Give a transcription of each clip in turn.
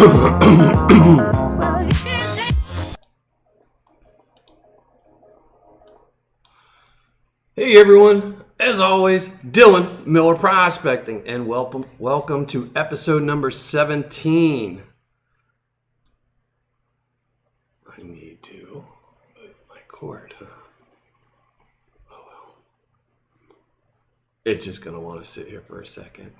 Hey everyone, as always, Dylan Miller Prospecting, and welcome to episode number 17. I need to move my cord, huh? Oh well. It's just going to want to sit here for a second.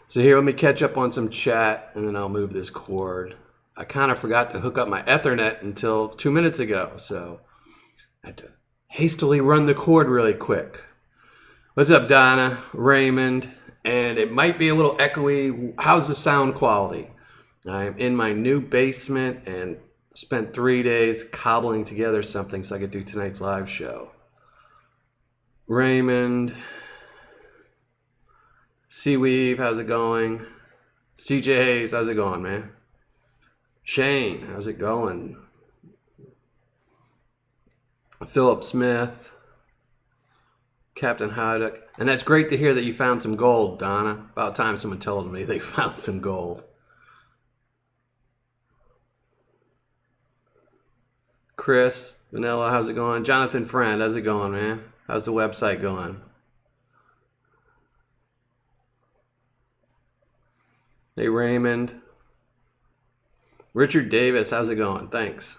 So here, let me catch up on some chat, and then I'll move this cord. I kind of forgot to hook up my Ethernet until 2 minutes ago, so I had to hastily run the cord really quick. What's up, Donna, Raymond? And it might be a little echoey. How's the sound quality? I'm in my new basement and spent 3 days cobbling together something so I could do tonight's live show. Raymond, Seaweave, how's it going? CJ Hayes, how's it going, man? Shane, how's it going? Philip Smith, Captain Haddock. And that's great to hear that you found some gold, Donna. About time someone told me they found some gold. Chris, Vanilla, how's it going? Jonathan Friend, how's it going, man? How's the website going? Hey, Raymond. Richard Davis, how's it going? Thanks.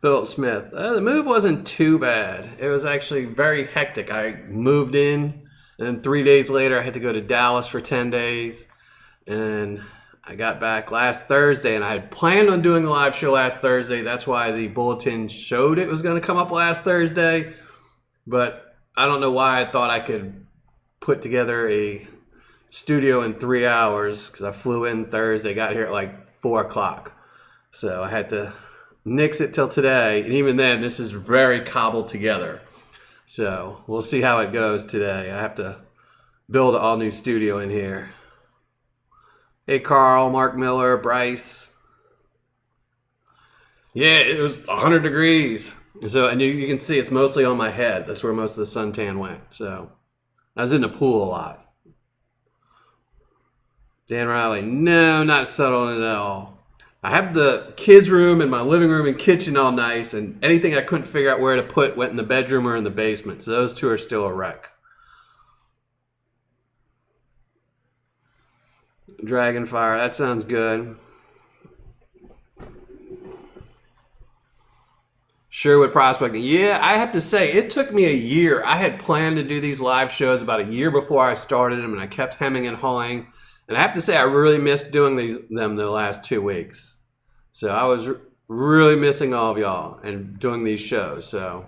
Philip Smith. The move wasn't too bad. It was actually very hectic. I moved in, and then 3 days later, I had to go to Dallas for 10 days. And I got back last Thursday, and I had planned on doing a live show last Thursday. That's why the bulletin showed it was going to come up last Thursday. But I don't know why I thought I could put together a studio in 3 hours, because I flew in Thursday, got here at like 4 o'clock. So I had to nix it till today, and even then, this is very cobbled together. So we'll see how it goes today. I have to build an all-new studio in here. Hey, Carl, Mark Miller, Bryce. Yeah, it was 100 degrees. So, and you can see it's mostly on my head. That's where most of the suntan went. So I was in the pool a lot. Dan Riley, no, not settled at all. I have the kids' room and my living room and kitchen all nice, and anything I couldn't figure out where to put went in the bedroom or in the basement. So those two are still a wreck. Dragonfire, that sounds good. Sherwood Prospecting. Yeah, I have to say, it took me a year. I had planned to do these live shows about a year before I started them, and I kept hemming and hawing. And I have to say, I really missed doing them the last 2 weeks. So I was really missing all of y'all and doing these shows. So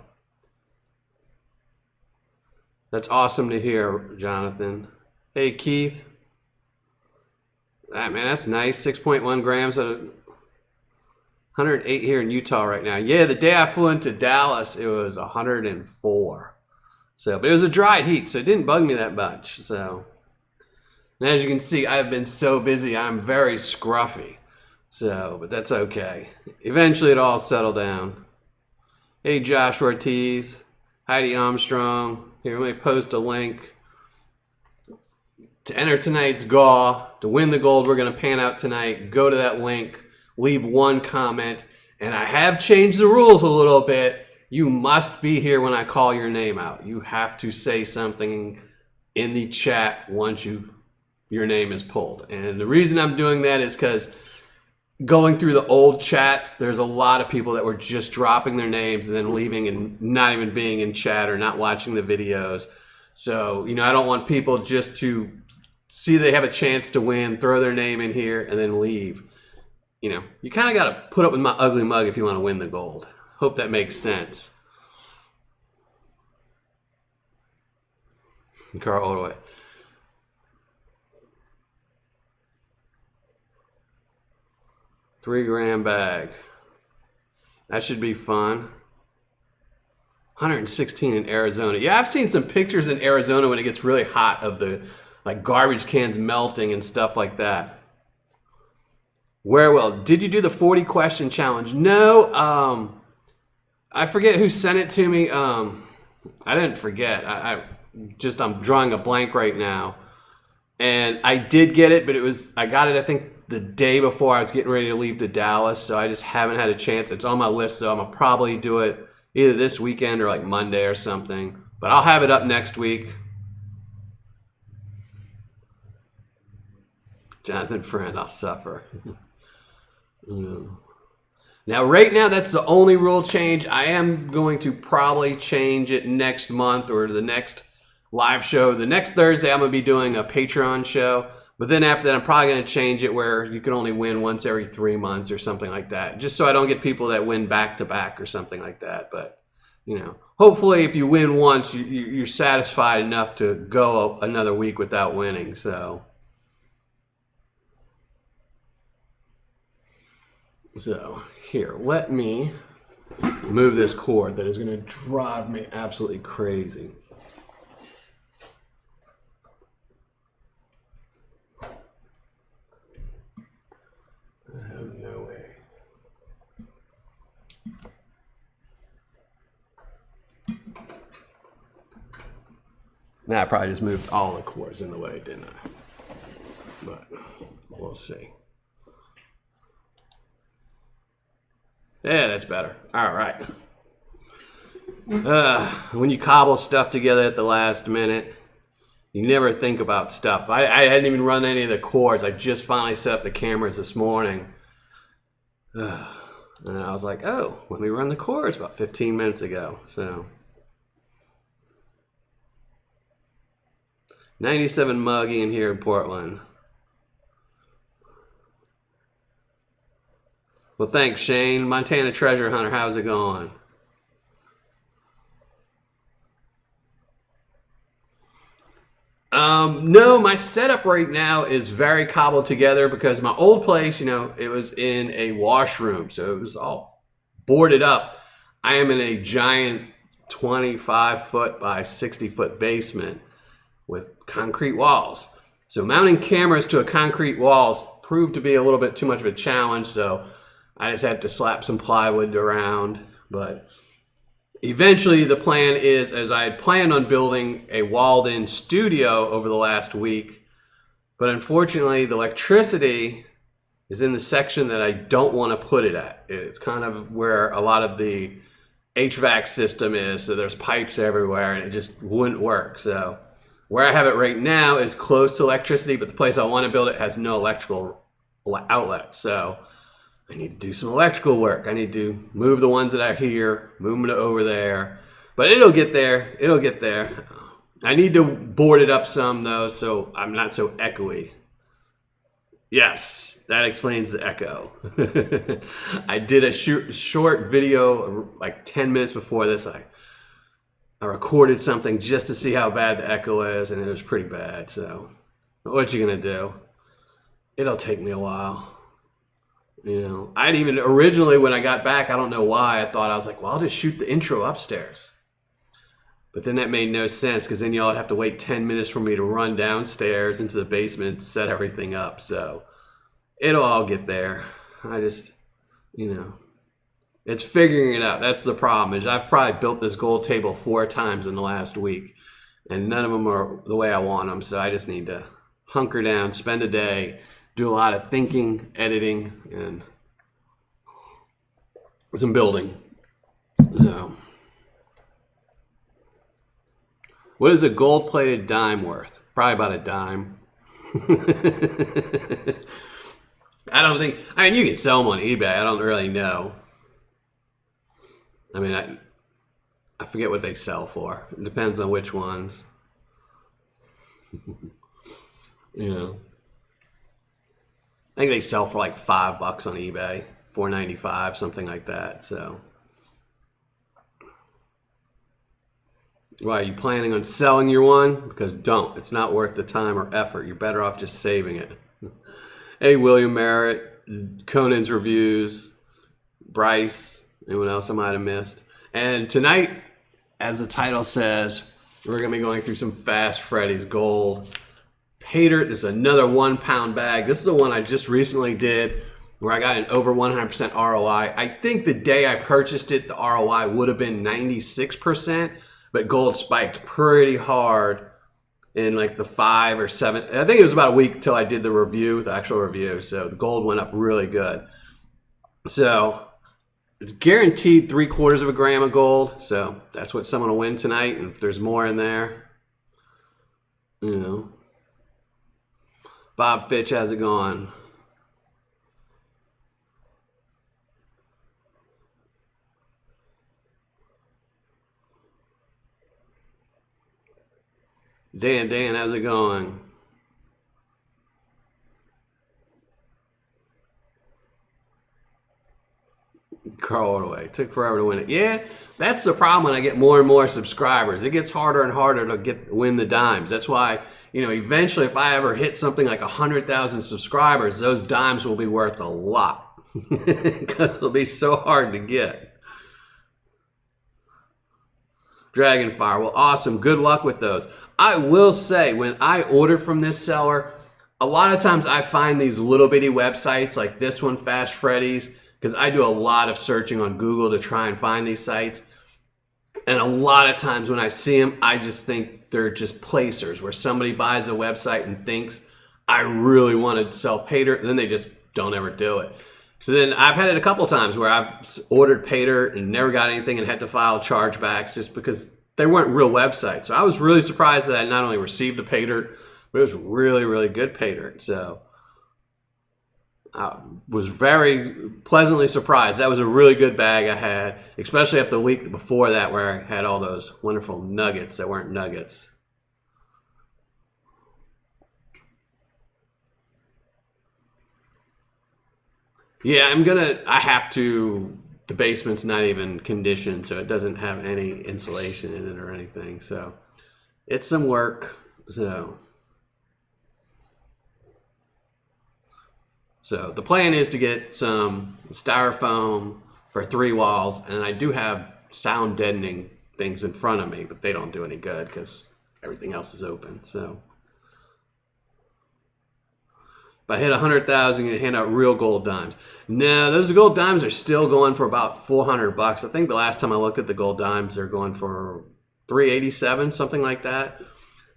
that's awesome to hear, Jonathan. Hey, Keith. Man, that's nice. 6.1 grams at 108 here in Utah right now. Yeah, the day I flew into Dallas, it was 104. So, but it was a dry heat, so it didn't bug me that much. So, and as you can see, I've been so busy, I'm very scruffy. So, but that's okay. Eventually it all settled down. Hey, Josh Ortiz, Heidi Armstrong. Here, let me post a link. To enter tonight's GAW, to win the gold we're going to pan out tonight, go to that link, leave one comment, and I have changed the rules a little bit. You must be here when I call your name out. You have to say something in the chat once your name is pulled. And the reason I'm doing that is because going through the old chats, there's a lot of people that were just dropping their names and then leaving and not even being in chat or not watching the videos. So, I don't want people just to see they have a chance to win, throw their name in here, and then leave. You kind of got to put up with my ugly mug if you want to win the gold. Hope that makes sense. Carl Oldaway. $3-gram bag. That should be fun. 116 in Arizona. Yeah, I've seen some pictures in Arizona when it gets really hot of the garbage cans melting and stuff like that. Wherewell, did you do the 40 question challenge? No, I forget who sent it to me. I didn't forget. I'm drawing a blank right now. And I did get it, but I got it, I think, the day before I was getting ready to leave to Dallas, so I just haven't had a chance. It's on my list, though. I'm going to probably do it either this weekend or like Monday or something. But I'll have it up next week. Jonathan Friend, I'll suffer. Now, right now, that's the only rule change. I am going to probably change it next month or the next live show. The next Thursday, I'm going to be doing a Patreon show. But then after that, I'm probably going to change it where you can only win once every 3 months or something like that. Just so I don't get people that win back-to-back or something like that. But, you know, hopefully if you win once, you're satisfied enough to go another week without winning. So here, let me move this cord that is going to drive me absolutely crazy. No way. Now I probably just moved all the cords in the way, didn't I? But we'll see. Yeah, that's better. All right. When you cobble stuff together at the last minute, you never think about stuff. I hadn't even run any of the cords. I just finally set up the cameras this morning. And I was like, oh, let me run the cords about 15 minutes ago. So 97 muggy in here in Portland. Well, thanks, Shane. Montana Treasure Hunter, how's it going? No, my setup right now is very cobbled together because my old place, you know, it was in a washroom, so it was all boarded up. I am in a giant 25-foot by 60-foot basement with concrete walls. So mounting cameras to a concrete walls proved to be a little bit too much of a challenge, so I just had to slap some plywood around. But eventually the plan is, as I had planned on building a walled-in studio over the last week, but unfortunately the electricity is in the section that I don't want to put it at. It's kind of where a lot of the HVAC system is, so there's pipes everywhere and it just wouldn't work. So where I have it right now is close to electricity, but the place I want to build it has no electrical outlet. So I need to do some electrical work. I need to move the ones that are here, move them to over there. But it'll get there. It'll get there. I need to board it up some, though, so I'm not so echoey. Yes, that explains the echo. I did a short video like 10 minutes before this. I recorded something just to see how bad the echo is, and it was pretty bad. So what you gonna do? It'll take me a while. You know, I'd even originally, when I got back, I don't know why, I thought, I was like, well, I'll just shoot the intro upstairs. But then that made no sense, because then y'all would have to wait 10 minutes for me to run downstairs into the basement and set everything up. So it'll all get there. I just, you know, it's figuring it out. That's the problem, is I've probably built this gold table 4 times in the last week, and none of them are the way I want them. So I just need to hunker down, spend a day, do a lot of thinking, editing, and some building. So, what is a gold-plated dime worth? Probably about a dime. I don't think, I mean, you can sell them on eBay. I don't really know. I mean, I forget what they sell for. It depends on which ones. You know. I think they sell for like $5 on eBay, $4.95, something like that. So, why, are you planning on selling your one? Because don't. It's not worth the time or effort. You're better off just saving it. Hey, William Merritt, Conan's Reviews, Bryce, anyone else I might have missed. And tonight, as the title says, we're going to be going through some Fast Freddy's Gold. Hater, this is another 1 pound bag. This is the one I just recently did where I got an over 100% ROI. I think the day I purchased it, the ROI would have been 96%, but gold spiked pretty hard in like the 5 or 7. I think it was about a week till I did the review, the actual review. So the gold went up really good. So it's guaranteed 3/4 of a gram of gold. So that's what someone will win tonight. And if there's more in there, you know. Bob Fitch, how's it going? Dan, how's it going? Carl away. Took forever to win it. Yeah, that's the problem when I get more and more subscribers. It gets harder and harder to win the dimes. That's why, you know, eventually if I ever hit something like 100,000 subscribers, those dimes will be worth a lot. Because it'll be so hard to get. Dragonfire. Well, awesome. Good luck with those. I will say, when I order from this seller, a lot of times I find these little bitty websites like this one, Fast Freddy's, because I do a lot of searching on Google to try and find these sites. And a lot of times when I see them, I just think they're just placers where somebody buys a website and thinks, I really want to sell pay dirt, and then they just don't ever do it. So then I've had it a couple times where I've ordered pay dirt and never got anything and had to file chargebacks just because they weren't real websites. So I was really surprised that I not only received the pay dirt, but it was really, really good pay dirt. So I was very pleasantly surprised. That was a really good bag I had, especially after the week before that where I had all those wonderful nuggets that weren't nuggets. Yeah, I have to, the basement's not even conditioned, so it doesn't have any insulation in it or anything. So it's some work. So the plan is to get some styrofoam for 3 walls, and I do have sound deadening things in front of me, but they don't do any good because everything else is open. So if I hit 100,000, you hand out real gold dimes. No, those gold dimes are still going for about $400. I think the last time I looked at the gold dimes, they're going for $387, something like that.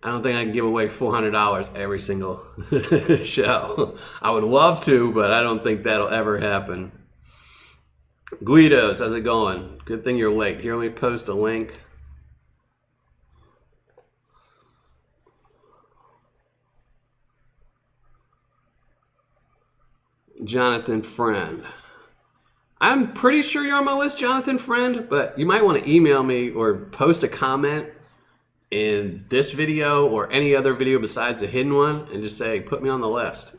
I don't think I can give away $400 every single show. I would love to, but I don't think that'll ever happen. Guidos, how's it going? Good thing you're late. Here, let me post a link. Jonathan Friend. I'm pretty sure you're on my list, Jonathan Friend, but you might want to email me or post a comment in this video or any other video besides the hidden one and just say, put me on the list.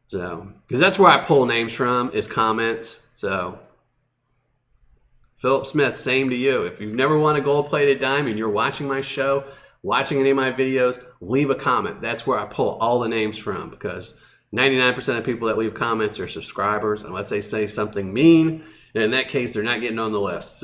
So, because that's where I pull names from, is comments. So, Philip Smith, same to you. If you've never won a gold-plated dime and you're watching my show, watching any of my videos, leave a comment. That's where I pull all the names from, because 99% of people that leave comments are subscribers, unless they say something mean. And in that case, they're not getting on the list.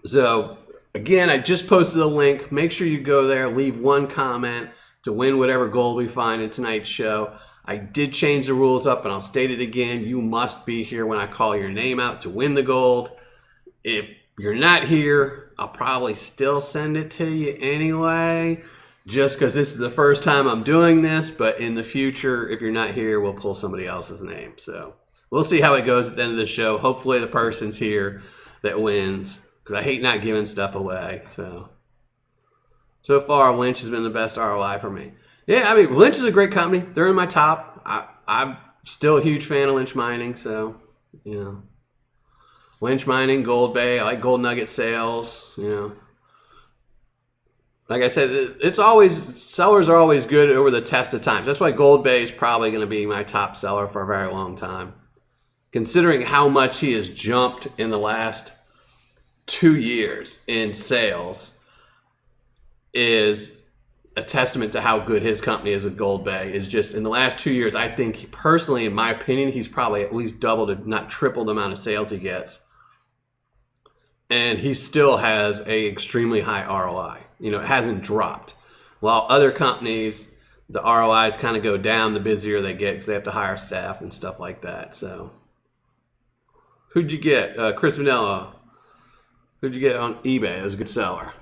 So, again, I just posted a link. Make sure you go there, leave one comment to win whatever gold we find in tonight's show. I did change the rules up, and I'll state it again. You must be here when I call your name out to win the gold. If you're not here, I'll probably still send it to you anyway, just because this is the first time I'm doing this. But in the future, if you're not here, we'll pull somebody else's name. So we'll see how it goes at the end of the show. Hopefully the person's here that wins, because I hate not giving stuff away. So far, Lynch has been the best ROI for me. Yeah, I mean, Lynch is a great company. They're in my top. I'm still a huge fan of Lynch Mining. So, you know, Lynch Mining, Gold Bay. I like Gold Nugget sales. You know, like I said, it's always, sellers are always good over the test of time. That's why Gold Bay is probably going to be my top seller for a very long time, considering how much he has jumped in the last 2 years in sales. Is a testament to how good his company is with Gold Bay. Is just in the last 2 years, I think personally, in my opinion, he's probably at least doubled, if not tripled, the amount of sales he gets. And he still has a extremely high ROI. You know, it hasn't dropped. While other companies, the ROIs kind of go down the busier they get because they have to hire staff and stuff like that. So, who'd you get? Chris Vanilla. Who'd you get on eBay? It was a good seller.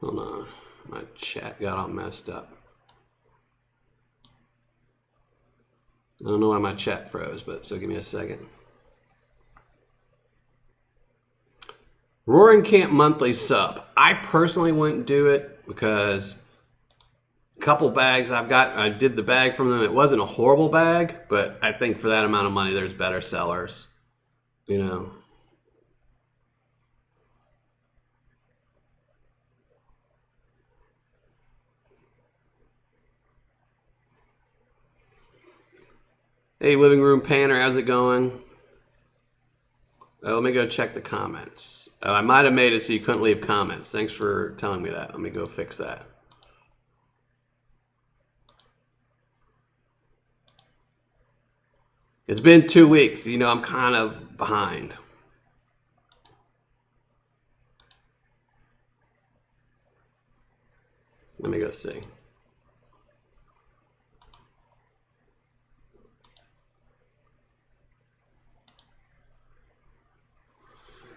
Hold on, my chat got all messed up. I don't know why my chat froze, but so give me a second. Roaring Camp monthly sub. I personally wouldn't do it because a couple bags I've got, I did the bag from them. It wasn't a horrible bag, but I think for that amount of money, there's better sellers, you know. Hey, Living Room Panner, how's it going? Let me go check the comments. I might have made it so you couldn't leave comments. Thanks for telling me that. Let me go fix that. It's been 2 weeks. You know, I'm kind of behind. Let me go see.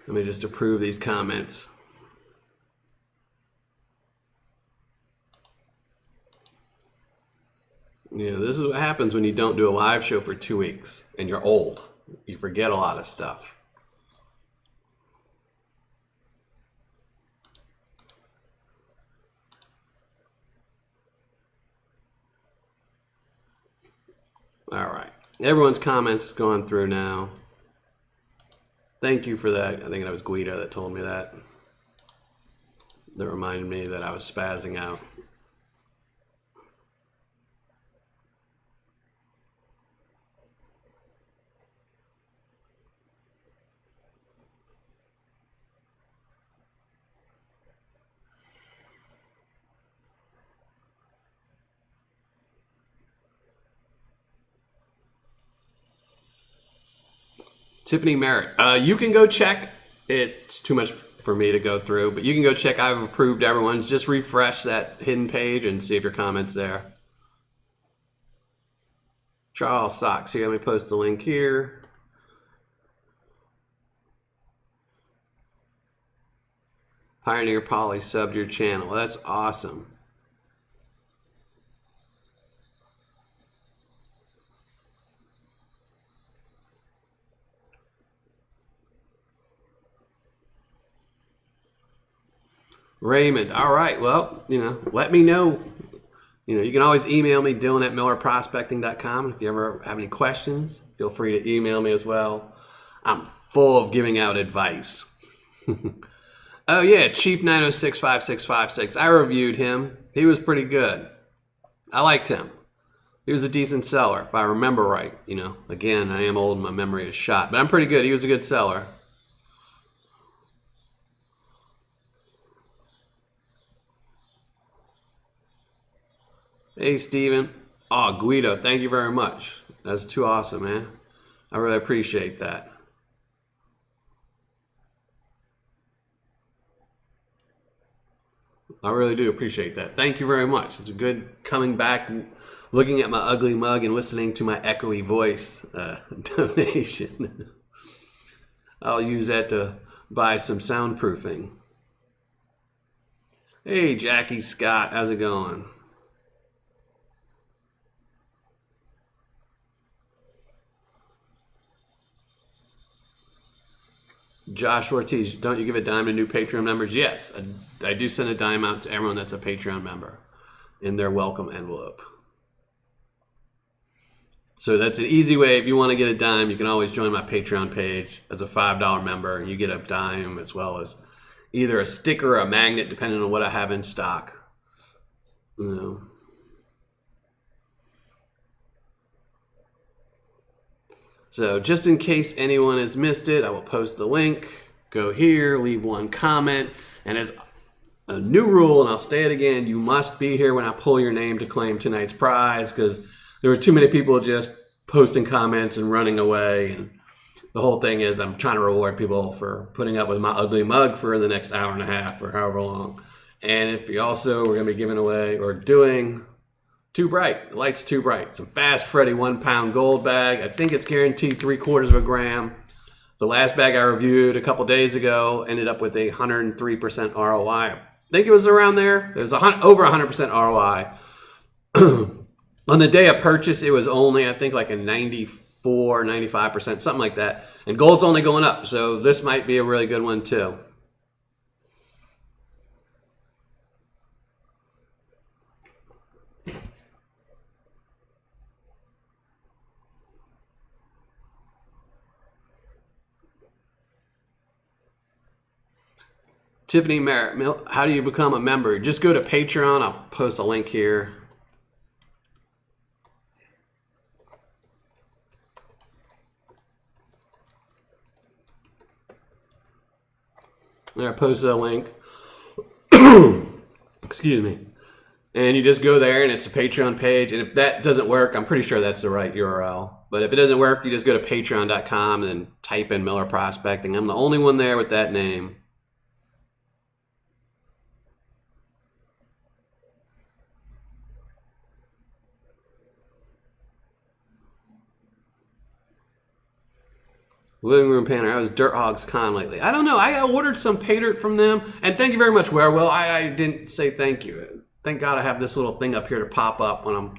Let me just approve these comments. You know, this is what happens when you don't do a live show for 2 weeks and you're old. You forget a lot of stuff. All right. Everyone's comments going through now. Thank you for that. I think that was Guido that told me that. That reminded me that I was spazzing out. Tiffany Merritt. You can go check. It's too much for me to go through, but you can go check. I've approved everyone's. Just refresh that hidden page and see if your comment's there. Charles Socks. Here, let me post the link here. Pioneer Poly subbed your channel. Well, that's awesome. Raymond. All right. Well, you know, let me know. You know, you can always email me, Dylan@millerprospecting.com. If you ever have any questions, feel free to email me as well. I'm full of giving out advice. Oh, yeah. Chief 9065656. I reviewed him. He was pretty good. I liked him. He was a decent seller, if I remember right. You know, again, I am old and my memory is shot, but I'm pretty good. He was a good seller. Hey, Steven. Oh, Guido, thank you very much. That's too awesome, man. I really appreciate that. I really do appreciate that. Thank you very much. It's a good coming back, looking at my ugly mug and listening to my echoey voice donation. I'll use that to buy some soundproofing. Hey, Jackie Scott, how's it going? Josh Ortiz, don't you give a dime to new Patreon members? Yes, I do send a dime out to everyone that's a Patreon member in their welcome envelope. So that's an easy way. If you want to get a dime, you can always join my Patreon page as a $5 member, and you get a dime as well as either a sticker or a magnet, depending on what I have in stock. You know. So just in case anyone has missed it, I will post the link. Go here, leave one comment. And as a new rule, and I'll say it again, you must be here when I pull your name to claim tonight's prize, because there were too many people just posting comments and running away. And the whole thing is I'm trying to reward people for putting up with my ugly mug for the next hour and a half or however long. And if you also, we're going to be giving away or doing Too Bright. The light's Too Bright. Some Fast Freddy 1 pound gold bag. I think it's guaranteed 3/4 grams. The last bag I reviewed a couple days ago ended up with a 103% ROI. think it was around there. It was over 100% ROI. On the day of purchase, it was only, I think, like a 94, 95%, something like that. And gold's only going up, so this might be a really good one too. Tiffany Merritt, how do you become a member? Just go to Patreon. I'll post a link here. There, I posted a link. Excuse me. And you just go there, and it's a Patreon page. And if that doesn't work, I'm pretty sure that's the right URL. But if it doesn't work, you just go to patreon.com and then type in Miller Prospecting. I'm the only one there with that name. Living Room Panner. I was Dirt Hogs Con lately. I don't know. I ordered some pay dirt from them. And thank you very much, Werewell. I didn't say thank you. Thank God I have this little thing up here to pop up when I'm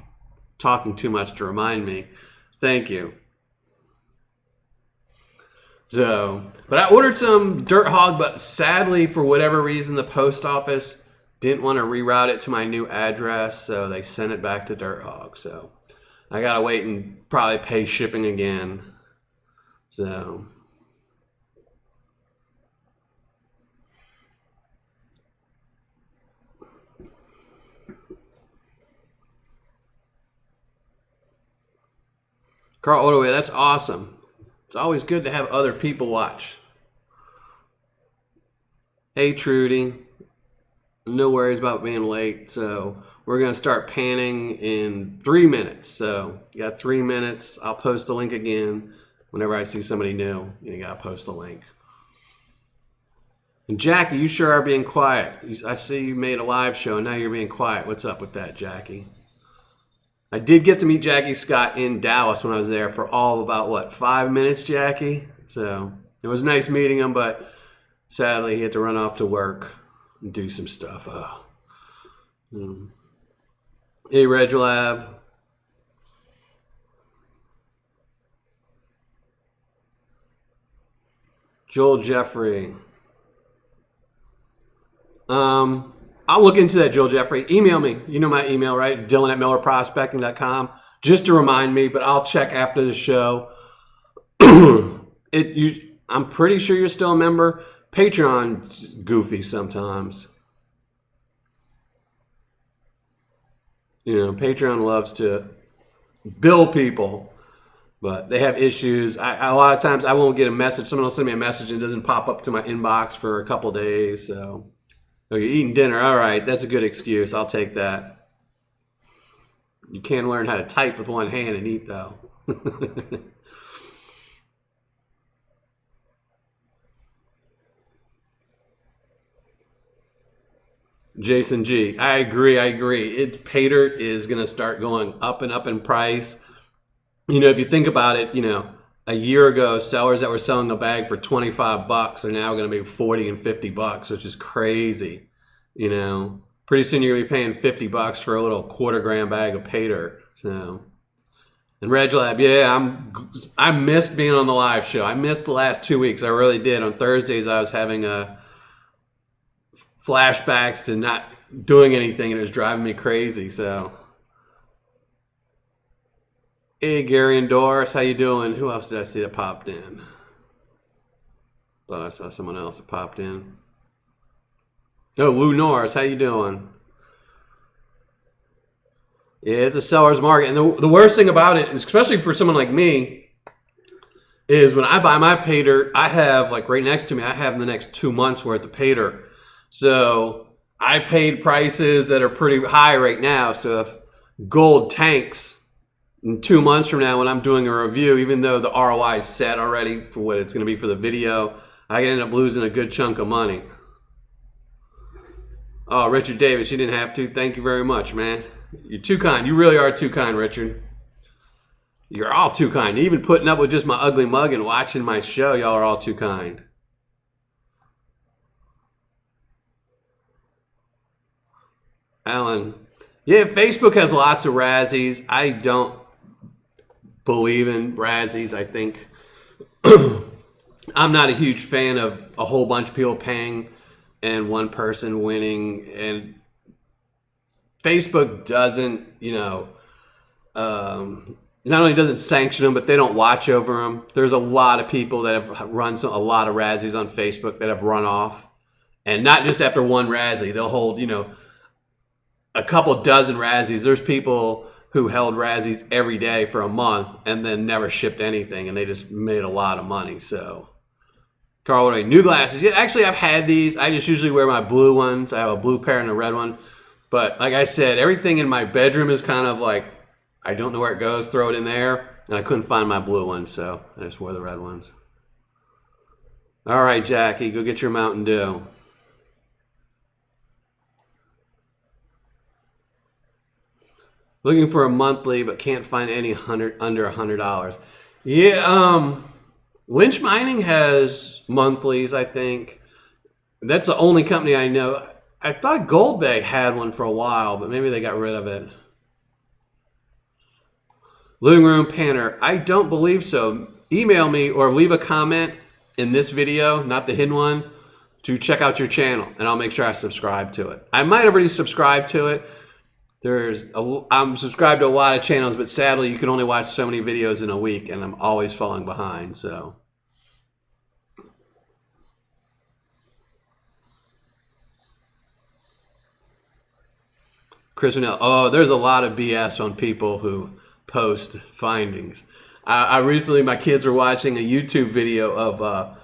talking too much to remind me. Thank you. So, but I ordered some Dirt Hog, but sadly, for whatever reason, the post office didn't want to reroute it to my new address, so they sent it back to Dirt Hog. So I got to wait and probably pay shipping again. So, Carl Ottaway, that's awesome. It's always good to have other people watch. Hey, Trudy. No worries about being late. So we're going to start panning in 3 minutes. So you got 3 minutes. I'll post the link again. Whenever I see somebody new, you got to post a link. And Jackie, you sure are being quiet. I see you made a live show, and now you're being quiet. What's up with that, Jackie? I did get to meet Jackie Scott in Dallas when I was there for all about, what, 5 minutes, Jackie? So it was nice meeting him, but sadly he had to run off to work and do some stuff. Hey, Reglab. Joel Jeffrey. I'll look into that, Joel Jeffrey. Email me. You know my email, right? Dylan@millerprospecting.com. Just to remind me, but I'll check after the show. I'm pretty sure you're still a member. Patreon's goofy sometimes. You know, Patreon loves to bill people. But they have issues. A lot of times I won't get a message. Someone will send me a message and it doesn't pop up to my inbox for a couple days. So, oh, you're eating dinner. All right, that's a good excuse. I'll take that. You can learn how to type with one hand and eat, though. Jason G. I agree. Pay dirt is going to start going up and up in price. You know, if you think about it, you know, a year ago, sellers that were selling a bag for $25 are now going to be $40 and $50, which is crazy. You know, pretty soon you're going to be paying $50 for a little quarter-gram bag of pay dirt. So, and Reglab, yeah, I missed being on the live show. I missed the last 2 weeks. I really did. On Thursdays, I was having flashbacks to not doing anything, and it was driving me crazy. So. Hey, Gary and Doris, how you doing? Who else did I see that popped in? Thought I saw someone else that popped in. Oh, Lou Norris, how you doing? Yeah, it's a seller's market. And the worst thing about it, especially for someone like me, is when I buy my pay dirt, I have, like right next to me, I have the next 2 months worth of pay dirt. So I paid prices that are pretty high right now. So if gold tanks in 2 months from now when I'm doing a review, even though the ROI is set already for what it's going to be for the video, I can end up losing a good chunk of money. Oh, Richard Davis, you didn't have to. Thank you very much, man. You're too kind. You really are too kind, Richard. You're all too kind. Even putting up with just my ugly mug and watching my show, y'all are all too kind. Alan. Yeah, Facebook has lots of Razzies. I don't believe in Razzies. I think I'm not a huge fan of a whole bunch of people paying and one person winning. And Facebook doesn't, not only doesn't sanction them, but they don't watch over them. There's a lot of people that have run a lot of Razzies on Facebook that have run off. And not just after one Razzie. They'll hold, a couple dozen Razzies. There's people who held Razzies every day for a month and then never shipped anything, and they just made a lot of money. So, Carl, what are new glasses? Yeah, actually, I've had these. I just usually wear my blue ones. I have a blue pair and a red one. But like I said, everything in my bedroom is kind of like, I don't know where it goes, throw it in there. And I couldn't find my blue ones, so I just wore the red ones. All right, Jackie, go get your Mountain Dew. Looking for a monthly, but can't find any under $100. Yeah, Lynch Mining has monthlies, I think. That's the only company I know. I thought Gold Bay had one for a while, but maybe they got rid of it. Living Room Panner, I don't believe so. Email me or leave a comment in this video, not the hidden one, to check out your channel, and I'll make sure I subscribe to it. I might have already subscribed to it. I'm subscribed to a lot of channels, but sadly you can only watch so many videos in a week, and I'm always falling behind. So, Chris O'Neill, oh, there's a lot of BS on people who post findings. I recently, my kids were watching a YouTube video of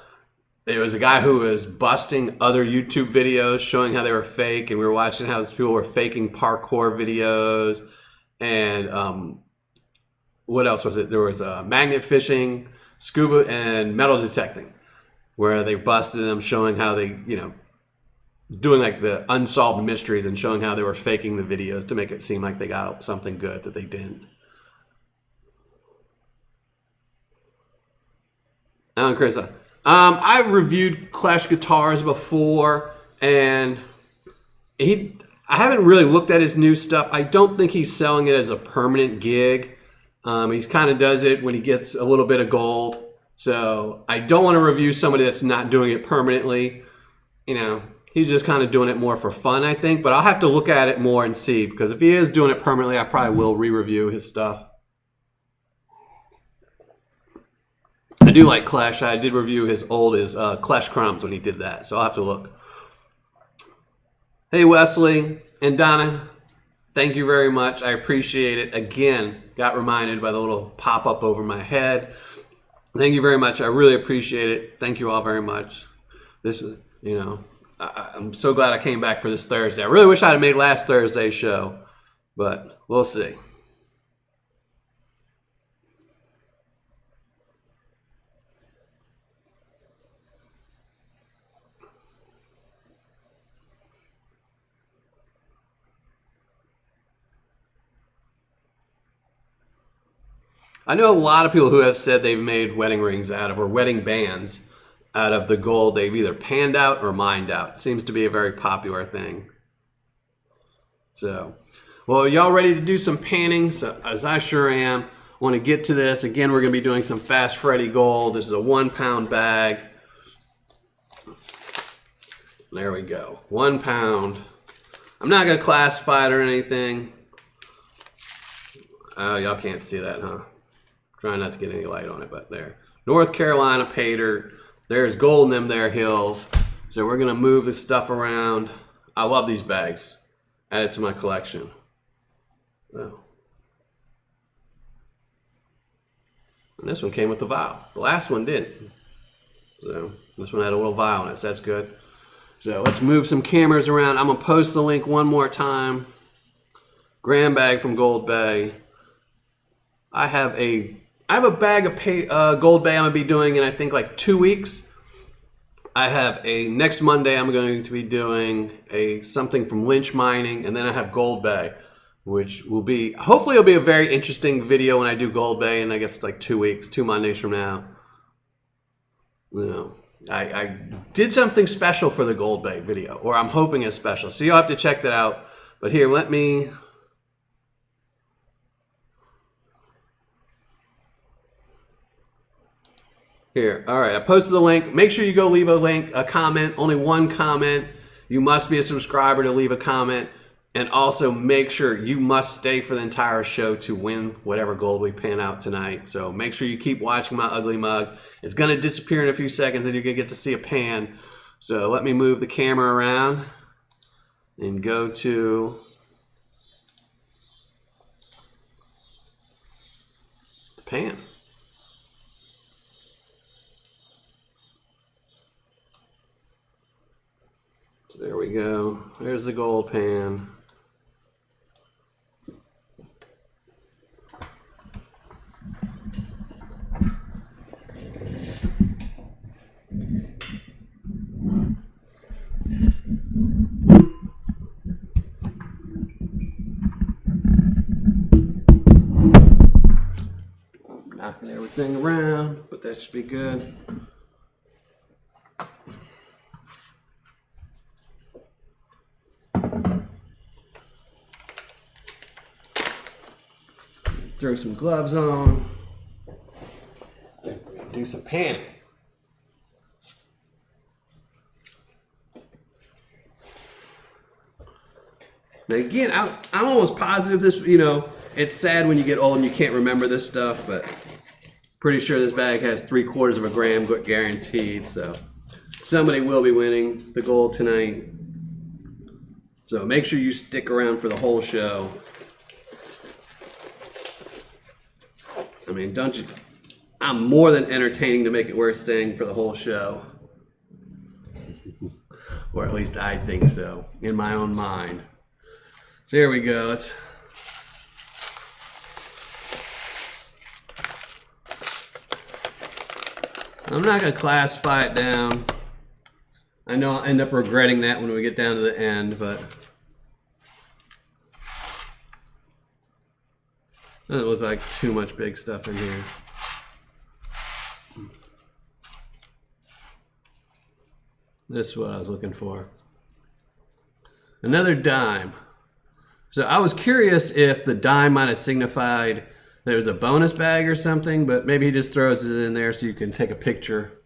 there was a guy who was busting other YouTube videos showing how they were fake, and we were watching how these people were faking parkour videos, and what else was it? There was magnet fishing, scuba, and metal detecting, where they busted them showing how they, doing like the unsolved mysteries and showing how they were faking the videos to make it seem like they got something good that they didn't. Alan Chris, I've reviewed Clash Guitars before, and I haven't really looked at his new stuff. I don't think he's selling it as a permanent gig. He kind of does it when he gets a little bit of gold. So I don't want to review somebody that's not doing it permanently. He's just kind of doing it more for fun, I think. But I'll have to look at it more and see, because if he is doing it permanently, I probably will re-review his stuff. I do like Clash. I did review his Clash Crumbs when he did that, so I'll have to look. Hey, Wesley and Donna, thank you very much. I appreciate it. Again, got reminded by the little pop-up over my head. Thank you very much. I really appreciate it. Thank you all very much. This is, I'm so glad I came back for this Thursday. I really wish I had made last Thursday's show, but we'll see. I know a lot of people who have said they've made wedding rings or wedding bands out of the gold they've either panned out or mined out. It seems to be a very popular thing. So, well, y'all ready to do some panning? So, as I sure am. I want to get to this. Again, we're going to be doing some Fast Freddy gold. This is a 1 pound bag. There we go. 1 pound. I'm not going to classify it or anything. Oh, y'all can't see that, huh? Trying not to get any light on it, but there. North Carolina pay dirt. There's gold in them there hills. So we're going to move this stuff around. I love these bags. Add it to my collection. Oh. And this one came with the vial. The last one didn't. So this one had a little vial in it, so that's good. So let's move some cameras around. I'm going to post the link one more time. Grand bag from Gold Bay. I have a bag of Gold Bay I'm going to be doing in, I think, like 2 weeks. I have next Monday I'm going to be doing something from Lynch Mining, and then I have Gold Bay, which will be, hopefully it'll be a very interesting video when I do Gold Bay, and I guess it's like 2 weeks, 2 Mondays from now. I did something special for the Gold Bay video, or I'm hoping it's special, so you'll have to check that out. But here, let me... Here, all right, I posted the link. Make sure you go leave a comment, only one comment. You must be a subscriber to leave a comment. And also make sure you must stay for the entire show to win whatever gold we pan out tonight. So make sure you keep watching my ugly mug. It's gonna disappear in a few seconds and you're gonna get to see a pan. So let me move the camera around and go to the pan. So there we go. There's the gold pan. Knocking everything around, but that should be good. Throw some gloves on. We're gonna do some panning. Now again, I'm almost positive this, it's sad when you get old and you can't remember this stuff, but pretty sure this bag has 3/4 of a gram guaranteed, so somebody will be winning the gold tonight. So make sure you stick around for the whole show. I mean, don't you? I'm more than entertaining to make it worth staying for the whole show. Or at least I think so, in my own mind. So here we go. I'm not going to classify it down. I know I'll end up regretting that when we get down to the end, but doesn't look like too much big stuff in here. This is what I was looking for. Another dime. So I was curious if the dime might have signified that it was a bonus bag or something, but maybe he just throws it in there so you can take a picture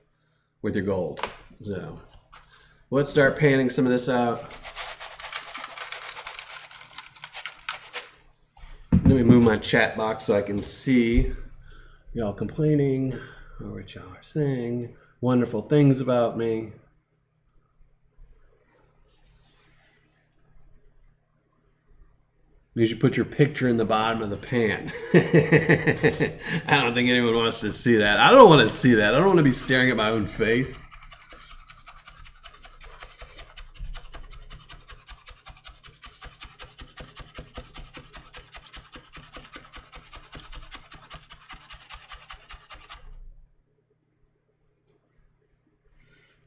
with your gold. So let's start panning some of this out. Let me move my chat box so I can see y'all complaining or what y'all are saying. Wonderful things about me. You should put your picture in the bottom of the pan. I don't think anyone wants to see that. I don't want to see that. I don't want to be staring at my own face.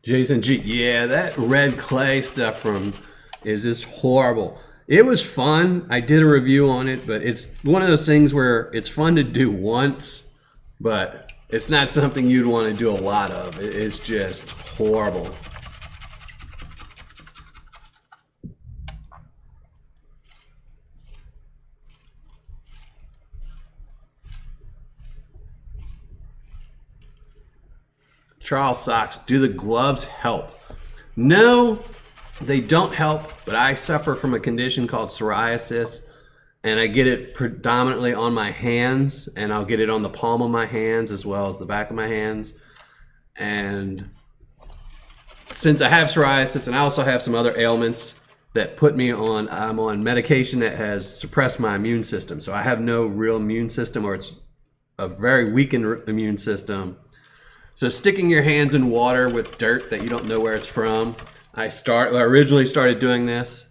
Jason G, yeah, that red clay stuff is just horrible. It was fun. I did a review on it, but it's one of those things where it's fun to do once, but it's not something you'd want to do a lot of. It's just horrible. Charles Socks, do the gloves help? No, they don't help, but I suffer from a condition called psoriasis, and I get it predominantly on my hands, and I'll get it on the palm of my hands as well as the back of my hands. And since I have psoriasis and I also have some other ailments that put me on, I'm on medication that has suppressed my immune system. So I have no real immune system, or it's a very weakened immune system. So sticking your hands in water with dirt that you don't know where it's from, I originally started doing this.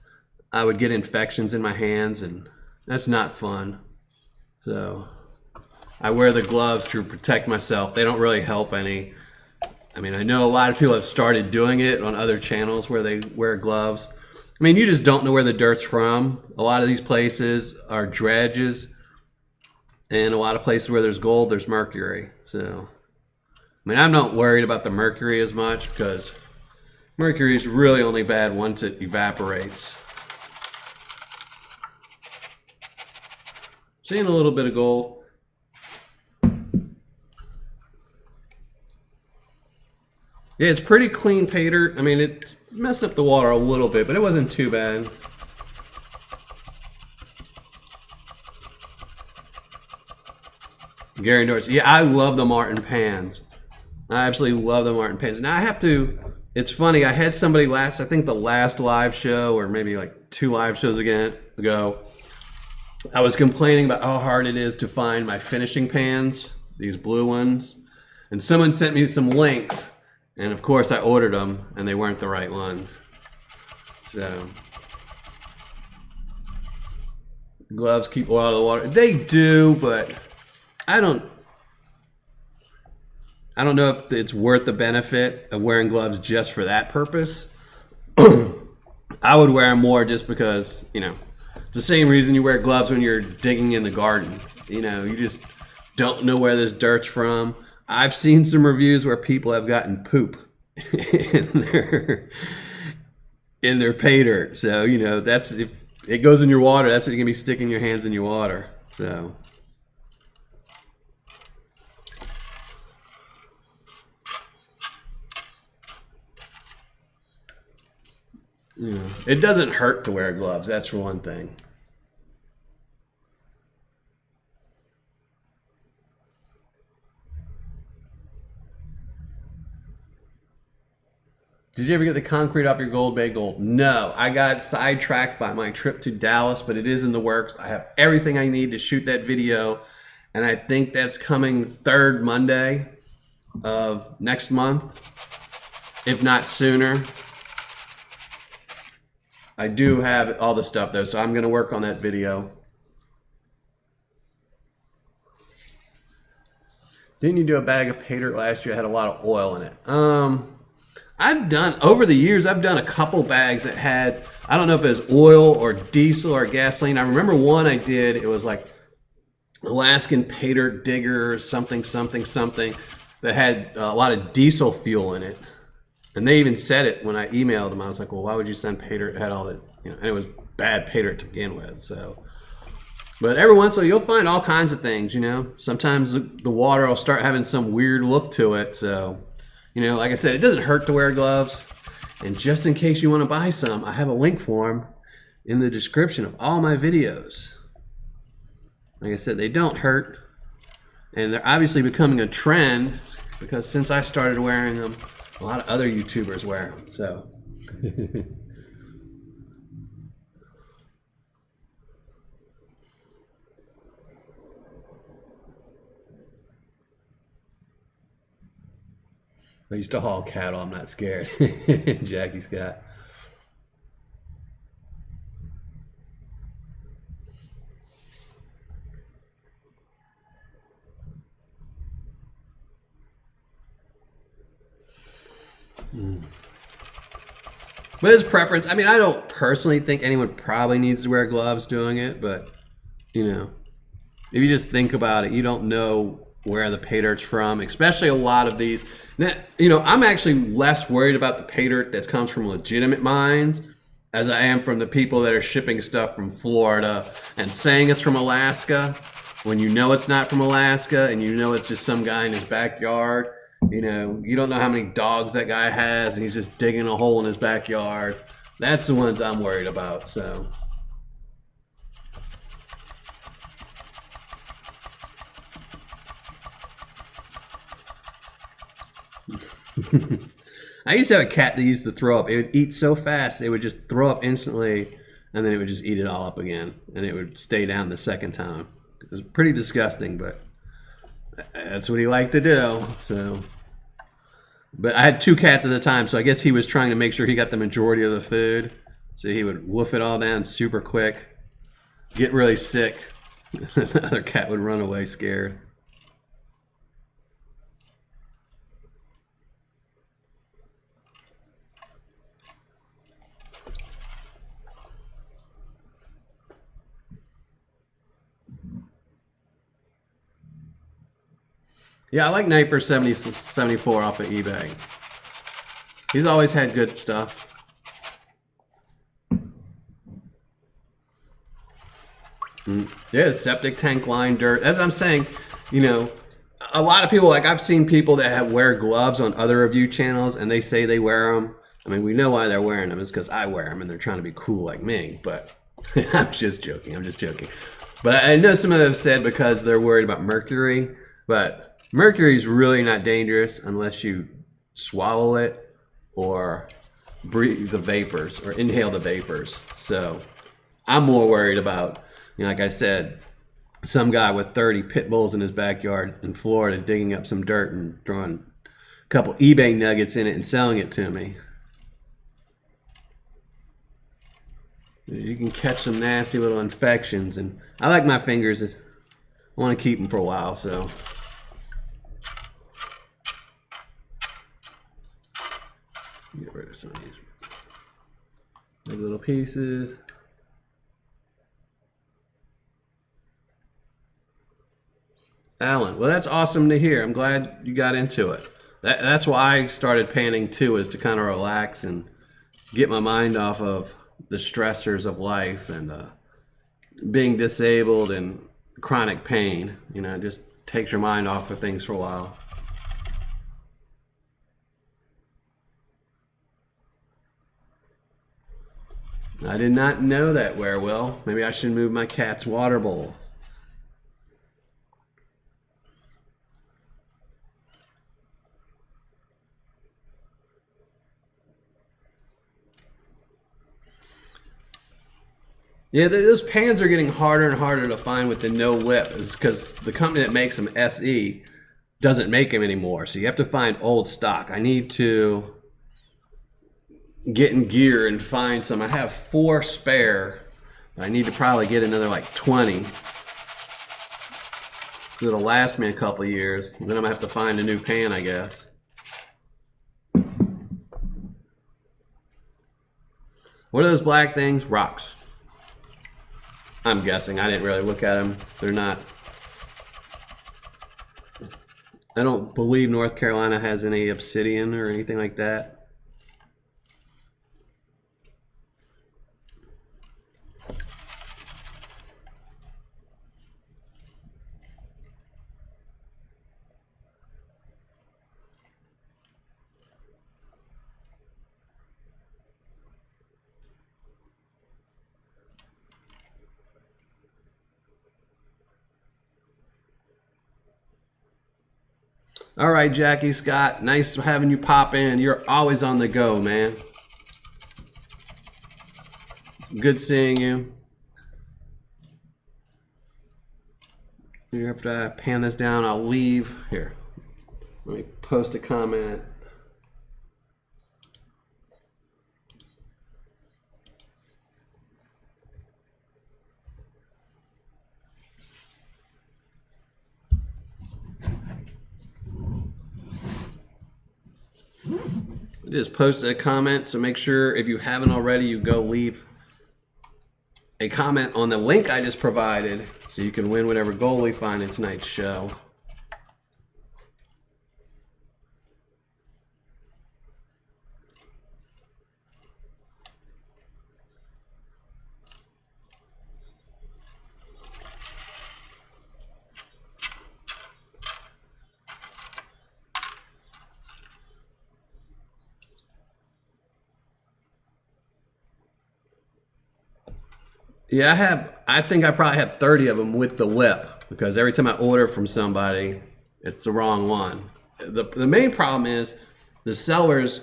I would get infections in my hands, and that's not fun. So I wear the gloves to protect myself. They don't really help any. I mean, I know a lot of people have started doing it on other channels where they wear gloves. I mean, you just don't know where the dirt's from. A lot of these places are dredges, and a lot of places where there's gold, there's mercury. So I mean, I'm not worried about the mercury as much because mercury is really only bad once it evaporates. Seeing a little bit of gold. Yeah, it's pretty clean pay dirt. I mean, it messed up the water a little bit, but it wasn't too bad. Gary Norris. Yeah, I love the Martin pans. I absolutely love the Martin pans. Now I have to, it's funny, I had somebody I think the last live show, or maybe like 2 live shows ago, I was complaining about how hard it is to find my finishing pans, these blue ones. And someone sent me some links, and of course I ordered them, and they weren't the right ones. So, gloves keep oil out of the water. They do, but I don't know if it's worth the benefit of wearing gloves just for that purpose. I would wear them more just because, you know, it's the same reason you wear gloves when you're digging in the garden. You know, you just don't know where this dirt's from. I've seen some reviews where people have gotten poop in their pay dirt. So, you know, that's, if it goes in your water, that's what you're gonna be sticking your hands in your water. So. Yeah. It doesn't hurt to wear gloves, that's for one thing. Did you ever get the concrete off your Gold Bay Gold? No, I got sidetracked by my trip to Dallas, but it is in the works. I have everything I need to shoot that video, and I think that's coming 3rd Monday of next month, if not sooner. I do have all the stuff though, so I'm going to work on that video. Didn't you do a bag of pay dirt last year? It had a lot of oil in it. I've done, over the years, I've done a couple bags that had, I don't know if it was oil or diesel or gasoline. I remember one I did, it was like Alaskan pay dirt digger, something that had a lot of diesel fuel in it. And they even said it when I emailed them. I was like, well, why would you send pay dirt that had all that, you know, and it was bad pay dirt to begin with, so. But every once in a while, you'll find all kinds of things, you know. Sometimes the water will start having some weird look to it, so. You know, like I said, it doesn't hurt to wear gloves. And just in case you want to buy some, I have a link for them in the description of all my videos. Like I said, they don't hurt. And they're obviously becoming a trend because since I started wearing them, a lot of other YouTubers wear them, so. I used to haul cattle, I'm not scared. Jackie Scott. But it's preference. I mean, I don't personally think anyone probably needs to wear gloves doing it, but, you know, if you just think about it, you don't know where the pay dirt's from, especially a lot of these. Now, you know, I'm actually less worried about the pay dirt that comes from legitimate mines as I am from the people that are shipping stuff from Florida and saying it's from Alaska when you know it's not from Alaska and you know it's just some guy in his backyard. You know, you don't know how many dogs that guy has and he's just digging a hole in his backyard. That's the ones I'm worried about, so. I used to have a cat that used to throw up. It would eat so fast, it would just throw up instantly, and then it would just eat it all up again, and it would stay down the second time. It was pretty disgusting, but that's what he liked to do, so. But I had 2 cats at the time, so I guess he was trying to make sure he got the majority of the food. So he would wolf it all down super quick, get really sick. The other cat would run away scared. Yeah, I like Knifer 74 off of eBay. He's always had good stuff. Yeah, septic tank line dirt. As I'm saying, you know, a lot of people, like I've seen people that wear gloves on other review channels and they say they wear them. I mean, we know why they're wearing them. It's because I wear them and they're trying to be cool like me. But I'm just joking. I'm just joking. But I know some of them have said because they're worried about mercury. But mercury is really not dangerous unless you swallow it or breathe the vapors or inhale the vapors. So I'm more worried about, you know, like I said, some guy with 30 pit bulls in his backyard in Florida digging up some dirt and throwing a couple eBay nuggets in it and selling it to me. You can catch some nasty little infections, and I like my fingers. I want to keep them for a while, so. Get rid of some of these big little pieces. Alan, well, that's awesome to hear. I'm glad you got into it. That's why I started panning too, is to kind of relax and get my mind off of the stressors of life and being disabled and chronic pain. You know, it just takes your mind off of things for a while. I did not know that, Will. Maybe I should move my cat's water bowl. Yeah, those pans are getting harder and harder to find with the no lip, is because the company that makes them, SE, doesn't make them anymore. So you have to find old stock. I need to get in gear and find some. I have 4 spare. I need to probably get another like 20. So it'll last me a couple of years. Then I'm gonna have to find a new pan, I guess. What are those black things? Rocks. I'm guessing. I didn't really look at them. They're not. I don't believe North Carolina has any obsidian or anything like that. All right, Jackie Scott. Nice having you pop in. You're always on the go, man. Good seeing you. You have to pan this down. I'll leave. Here. Let me post a comment. I just posted a comment, so make sure if you haven't already, you go leave a comment on the link I just provided so you can win whatever goal we find in tonight's show. Yeah, I think I probably have 30 of them with the lip, because every time I order from somebody, it's the wrong one. The main problem is the sellers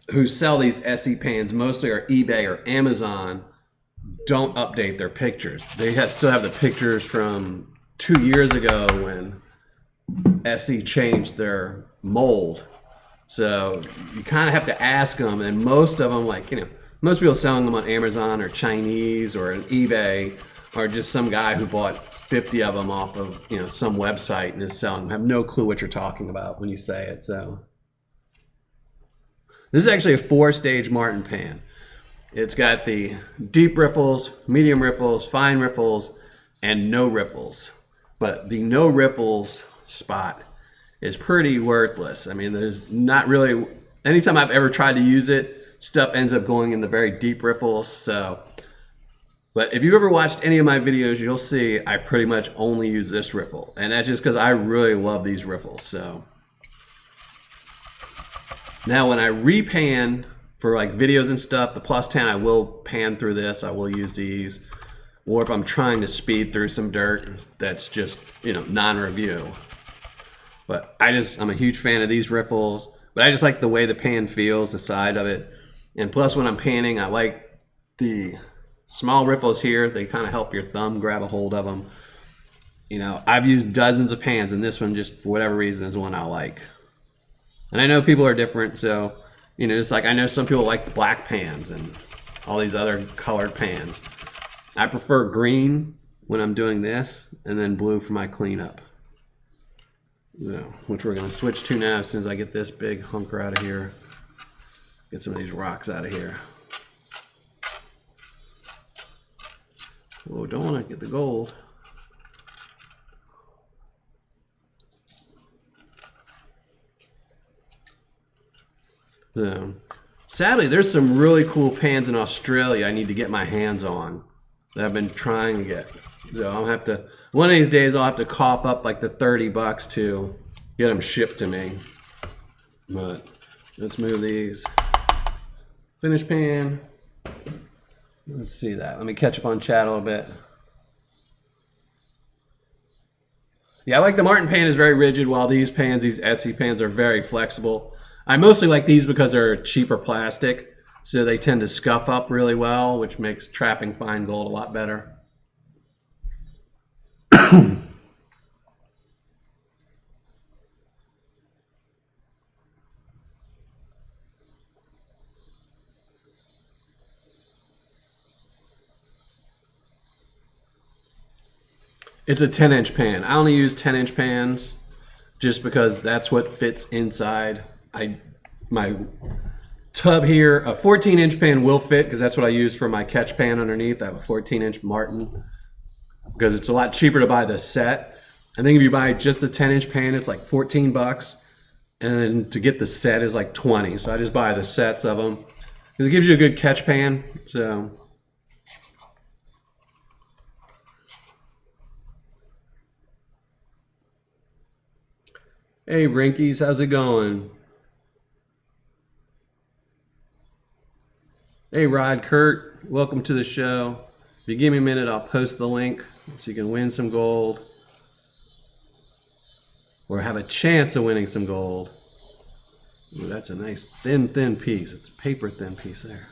who sell these SE pans, mostly are eBay or Amazon, don't update their pictures. They still have the pictures from 2 years ago when SE changed their mold. So you kind of have to ask them, and most of them, like, you know, most people selling them on Amazon or Chinese or an eBay are just some guy who bought 50 of them off of, you know, some website and is selling them. I have no clue what you're talking about when you say it. So this is actually a 4-stage Martin pan. It's got the deep riffles, medium riffles, fine riffles, and no riffles. But the no riffles spot is pretty worthless. I mean, there's not really, anytime I've ever tried to use it, stuff ends up going in the very deep riffles. So But if you ever watched any of my videos, you'll see I pretty much only use this riffle. And that's just because I really love these riffles. So now when I repan for like videos and stuff, the plus 10, I will pan through this. I will use these. Or if I'm trying to speed through some dirt, that's just, you know, non-review. But I'm a huge fan of these riffles. But I just like the way the pan feels, the side of it. And plus when I'm panning, I like the small riffles here. They kind of help your thumb grab a hold of them. You know, I've used dozens of pans, and this one just for whatever reason is one I like. And I know people are different, so, you know, it's like I know some people like the black pans and all these other colored pans. I prefer green when I'm doing this, and then blue for my cleanup. You know, which we're gonna switch to now as soon as I get this big hunker out of here. Get some of these rocks out of here. Oh, don't wanna get the gold. So, sadly, there's some really cool pans in Australia I need to get my hands on that I've been trying to get. So I'll have to, one of these days I'll have to cough up like the 30 bucks to get them shipped to me. But let's move these. Finish pan. Let's see that. Let me catch up on chat a little bit. Yeah, I like the Martin pan is very rigid, while these pans, these Essie pans, are very flexible. I mostly like these because they're cheaper plastic. So they tend to scuff up really well, which makes trapping fine gold a lot better. It's a 10-inch pan. I only use 10-inch pans just because that's what fits inside. My tub here, a 14-inch pan will fit because that's what I use for my catch pan underneath. I have a 14-inch Martin because it's a lot cheaper to buy the set. I think if you buy just a 10-inch pan, it's like 14 bucks. And then to get the set is like 20. So I just buy the sets of them because it gives you a good catch pan. So hey, Brinkies, how's it going? Hey, Rod Kurt, welcome to the show. If you give me a minute, I'll post the link so you can win some gold or have a chance of winning some gold. Ooh, that's a nice thin piece. It's a paper thin piece there.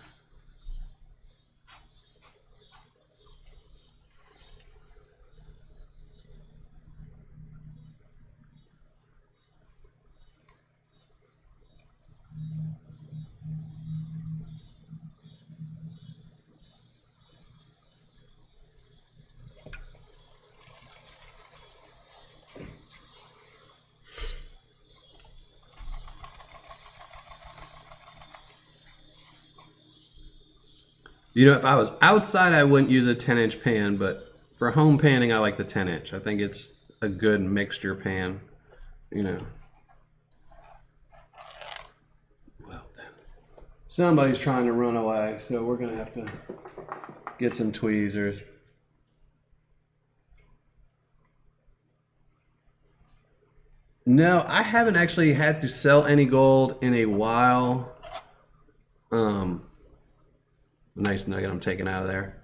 You know, if I was outside, I wouldn't use a 10-inch pan, but for home panning, I like the 10-inch. I think it's a good mixture pan, you know. Well, then. Somebody's trying to run away, so we're going to have to get some tweezers. No, I haven't actually had to sell any gold in a while. Nice nugget I'm taking out of there.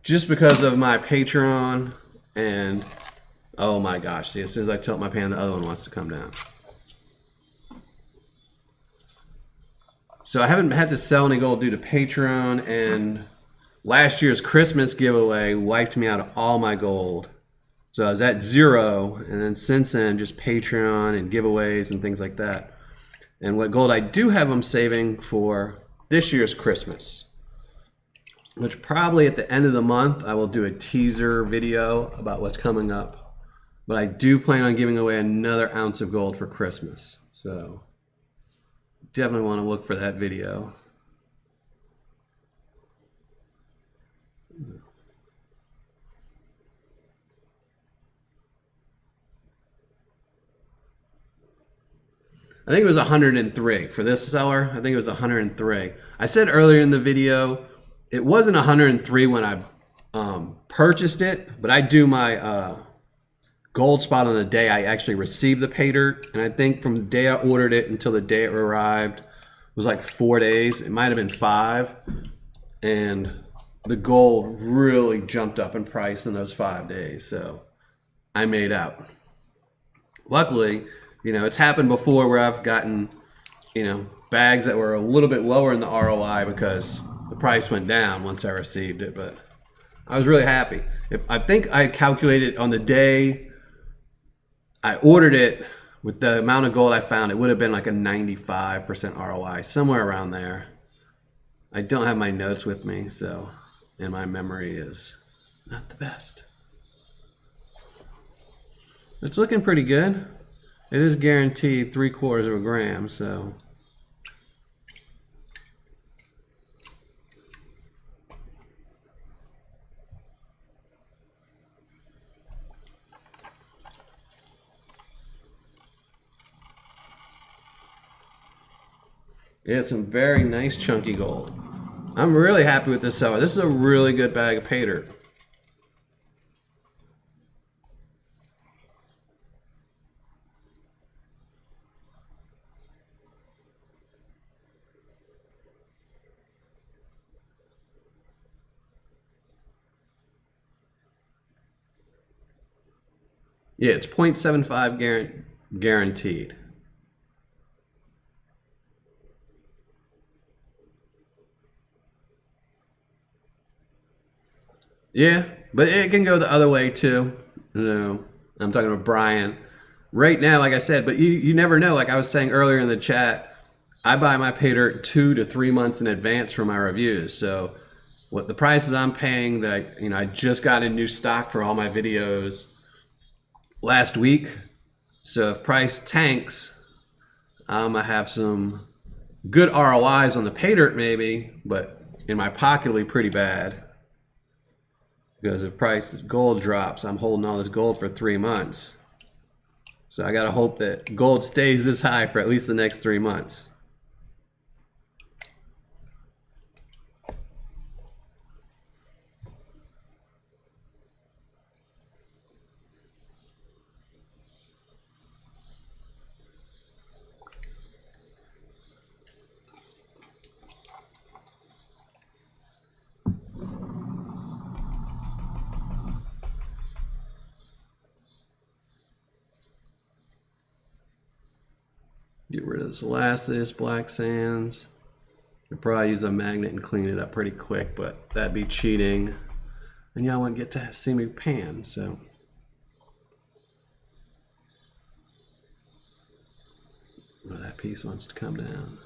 Just because of my Patreon and, oh my gosh, see, as soon as I tilt my pan, the other one wants to come down. So I haven't had to sell any gold due to Patreon, and last year's Christmas giveaway wiped me out of all my gold. So I was at 0, and then since then, just Patreon and giveaways and things like that. And what gold I do have, I'm saving for this year's Christmas, which probably at the end of the month, I will do a teaser video about what's coming up. But I do plan on giving away another ounce of gold for Christmas. So definitely want to look for that video. I think it was 103 for this seller. I think it was 103. I said earlier in the video it wasn't 103 when I purchased it, but I do my gold spot on the day I actually received the pay dirt, and I think from the day I ordered it until the day it arrived was like 4 days. It might have been 5, and the gold really jumped up in price in those 5 days, so I made out. Luckily, you know, it's happened before where I've gotten, you know, bags that were a little bit lower in the ROI because the price went down once I received it, but I was really happy. I think I calculated on the day I ordered it with the amount of gold I found, it would have been like a 95% ROI, somewhere around there. I don't have my notes with me, so, and my memory is not the best. It's looking pretty good. It is guaranteed 3/4 of a gram, so. Yeah, it's some very nice chunky gold. I'm really happy with this seller. This is a really good bag of pay dirt. Yeah, it's 0.75 guaranteed. Yeah, but it can go the other way too. You know, I'm talking about Brian. Right now, like I said, but you never know. Like I was saying earlier in the chat, I buy my pay dirt 2 to 3 months in advance for my reviews. So what the prices I'm paying that, you know, I just got in new stock for all my videos last week. So if price tanks, I'm gonna have some good ROIs on the pay dirt maybe, but in my pocket it'll be pretty bad. Because if price gold drops, I'm holding all this gold for 3 months. So I gotta hope that gold stays this high for at least the next 3 months. Get rid of this molasses, black sands. I'll probably use a magnet and clean it up pretty quick, but that'd be cheating. And y'all wouldn't get to see me pan, so. Well, that piece wants to come down.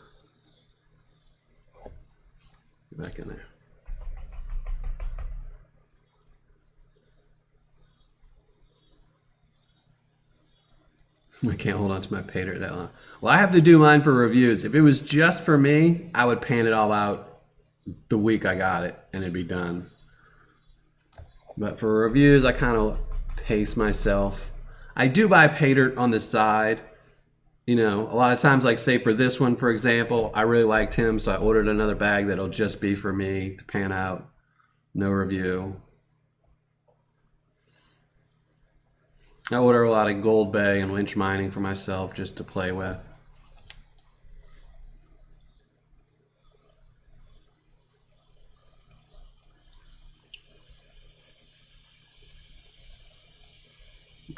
Get back in there. I can't hold on to my pay dirt that long. Well, I have to do mine for reviews. If it was just for me, I would pan it all out the week I got it and it'd be done. But for reviews, I kind of pace myself. I do buy pay dirt on the side. You know, a lot of times, like say for this one, for example, I really liked him, so I ordered another bag that'll just be for me to pan out. No review. I order a lot of gold bay and winch mining for myself just to play with.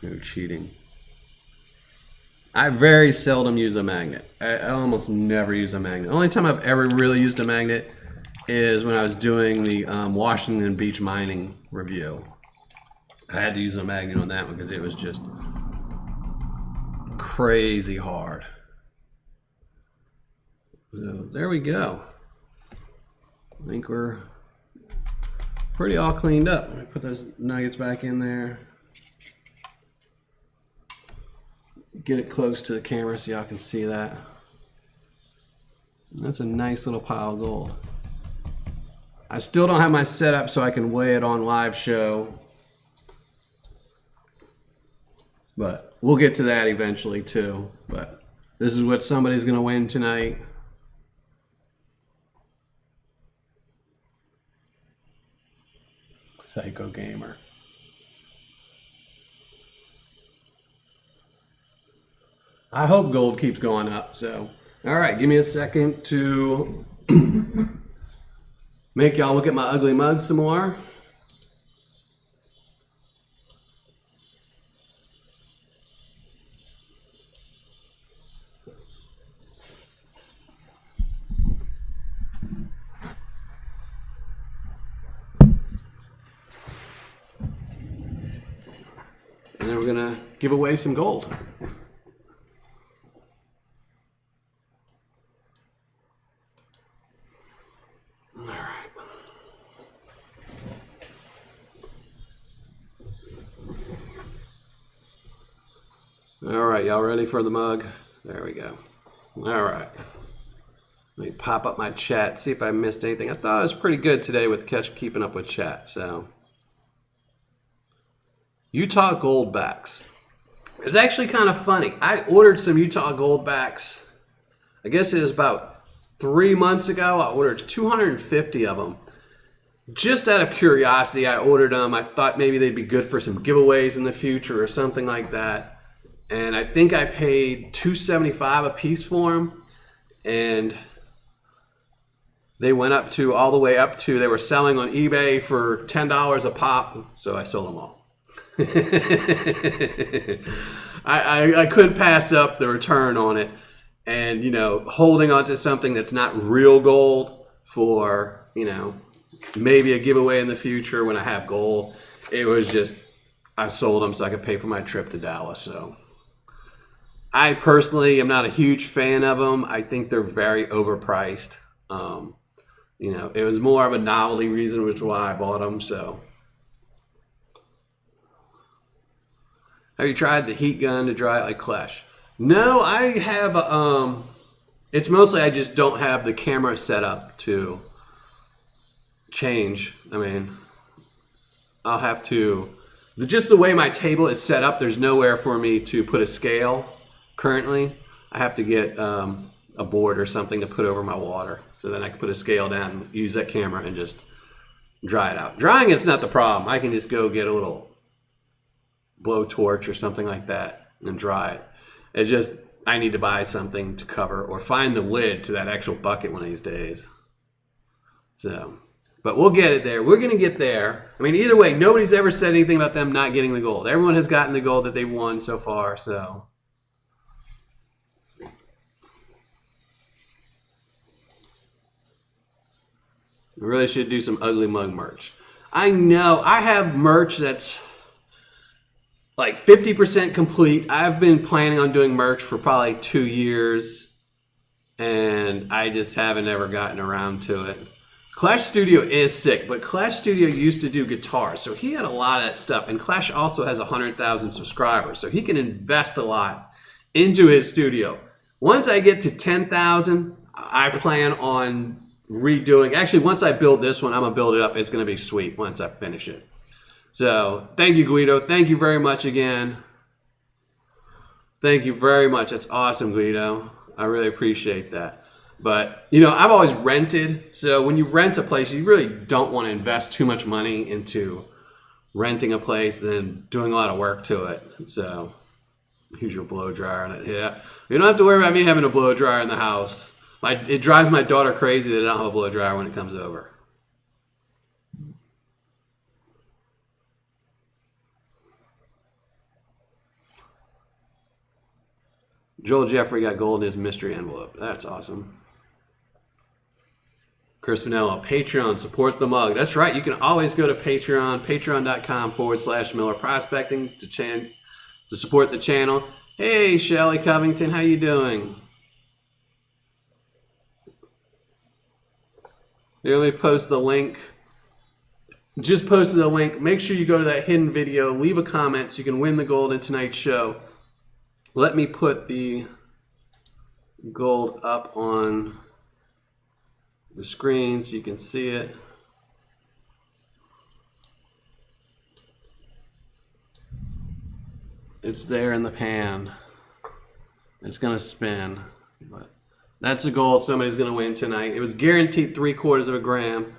No cheating. I very seldom use a magnet. I almost never use a magnet. The only time I've ever really used a magnet is when I was doing the Washington Beach mining review. I had to use a magnet on that one because it was just crazy hard. So there we go. I think we're pretty all cleaned up. Let me put those nuggets back in there. Get it close to the camera so y'all can see that. That's a nice little pile of gold. I still don't have my setup so I can weigh it on live show. But we'll get to that eventually too. But this is what somebody's going to win tonight. Taco Gamer. I hope gold keeps going up. So, all right, give me a second to make y'all look at my ugly mug some more. And then we're gonna give away some gold. All right. All right, y'all ready for the mug? There we go. All right. Let me pop up my chat, see if I missed anything. I thought it was pretty good today with keeping up with chat, so. Utah Goldbacks. It's actually kind of funny. I ordered some Utah Goldbacks. I guess it was about 3 months ago. I ordered 250 of them. Just out of curiosity, I ordered them. I thought maybe they'd be good for some giveaways in the future or something like that. And I think I paid $2.75 a piece for them. And they went up to, all the way up to, they were selling on eBay for $10 a pop. So I sold them all. I couldn't pass up the return on it, and holding on to something that's not real gold for maybe a giveaway in the future when I have gold. It was just, I sold them so I could pay for my trip to Dallas. So I personally am not a huge fan of them. I think they're very overpriced. It was more of a novelty reason, which is why I bought them. So. Have you tried the heat gun to dry it like Clash? No, I have. It's mostly I just don't have the camera set up to change. I mean, I'll have to. Just the way my table is set up, there's nowhere for me to put a scale currently. I have to get a board or something to put over my water, so then I can put a scale down and use that camera and just dry it out. Drying it's not the problem. I can just go get a little blowtorch or something like that and dry it. It's just I need to buy something to cover or find the lid to that actual bucket one of these days. So, but we'll get it there. We're going to get there. I mean, either way, nobody's ever said anything about them not getting the gold. Everyone has gotten the gold that they've won so far. So, we really should do some ugly mug merch. I know I have merch that's like 50% complete. I've been planning on doing merch for probably 2 years, and I just haven't ever gotten around to it. Clash Studio is sick, but Clash Studio used to do guitars, so he had a lot of that stuff. And Clash also has 100,000 subscribers, so he can invest a lot into his studio. Once I get to 10,000, I plan on redoing. Actually, once I build this one, I'm gonna build it up. It's gonna be sweet once I finish it. So, thank you, Guido. Thank you very much again. Thank you very much. That's awesome, Guido. I really appreciate that. But, I've always rented. So, when you rent a place, you really don't want to invest too much money into renting a place and then doing a lot of work to it. So, here's your blow dryer on it. Yeah. You don't have to worry about me having a blow dryer in the house. It drives my daughter crazy that I don't have a blow dryer when it comes over. Joel Jeffrey got gold in his mystery envelope. That's awesome. Chris Vanilla, Patreon, support the mug. That's right. You can always go to Patreon, patreon.com/Miller Prospecting to support the channel. Hey, Shelly Covington, how you doing? Here, let me post the link. Just posted the link. Make sure you go to that hidden video. Leave a comment so you can win the gold in tonight's show. Let me put the gold up on the screen so you can see it. It's there in the pan. It's gonna spin, but that's the gold somebody's gonna win tonight. It was guaranteed 3/4 of a gram.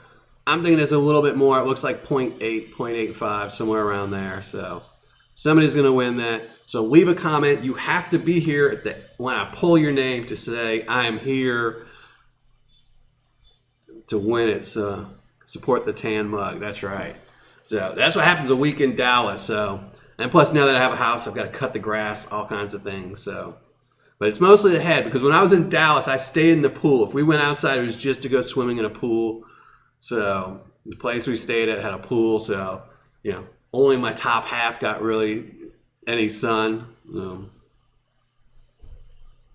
I'm thinking it's a little bit more. It looks like 0.8, 0.85, somewhere around there. So somebody's going to win that. So leave a comment. You have to be here when I pull your name to say I'm here to win it. So support the tan mug. That's right. So that's what happens a week in Dallas. So, and plus now that I have a house, I've got to cut the grass, all kinds of things. So, but it's mostly the head, because when I was in Dallas, I stayed in the pool. If we went outside, it was just to go swimming in a pool. So the place we stayed at had a pool. So, only my top half got really any sun.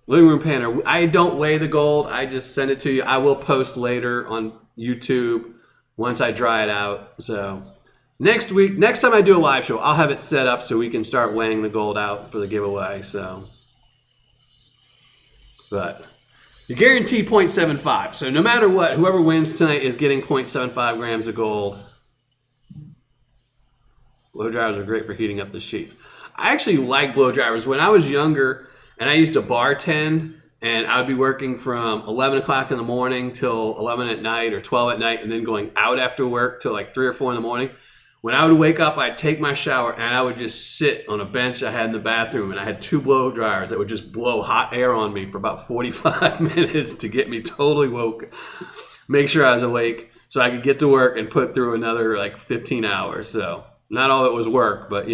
Living room painter. I don't weigh the gold. I just send it to you. I will post later on YouTube once I dry it out. So next time I do a live show, I'll have it set up so we can start weighing the gold out for the giveaway. So, but you're guaranteed 0.75. So no matter what, whoever wins tonight is getting 0.75 grams of gold. Blow dryers are great for heating up the sheets. I actually like blow dryers. When I was younger and I used to bartend, and I would be working from 11 o'clock in the morning till 11 at night or 12 at night, and then going out after work till like 3 or 4 in the morning. When I would wake up, I'd take my shower and I would just sit on a bench I had in the bathroom, and I had 2 blow dryers that would just blow hot air on me for about 45 minutes to get me totally woke, make sure I was awake so I could get to work and put through another like 15 hours. So not all it was work, but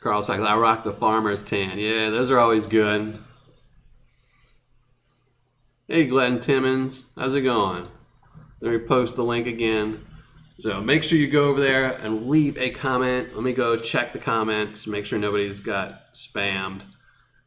Carl says, I rock the farmer's tan. Yeah, those are always good. Hey, Glenn Timmons. How's it going? Let me post the link again. So make sure you go over there and leave a comment. Let me go check the comments, make sure nobody's got spammed.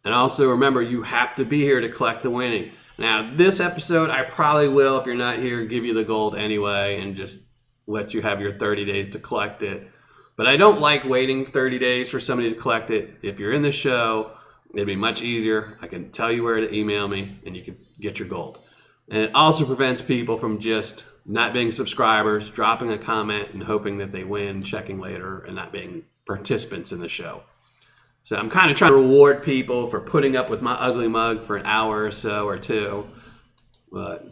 And also remember, you have to be here to collect the winning. Now, this episode, I probably will, if you're not here, give you the gold anyway and just let you have your 30 days to collect it. But I don't like waiting 30 days for somebody to collect it. If you're in the show, it'd be much easier. I can tell you where to email me and you can get your gold. And it also prevents people from just not being subscribers, dropping a comment and hoping that they win, checking later, and not being participants in the show. So I'm kind of trying to reward people for putting up with my ugly mug for an hour or so or two. But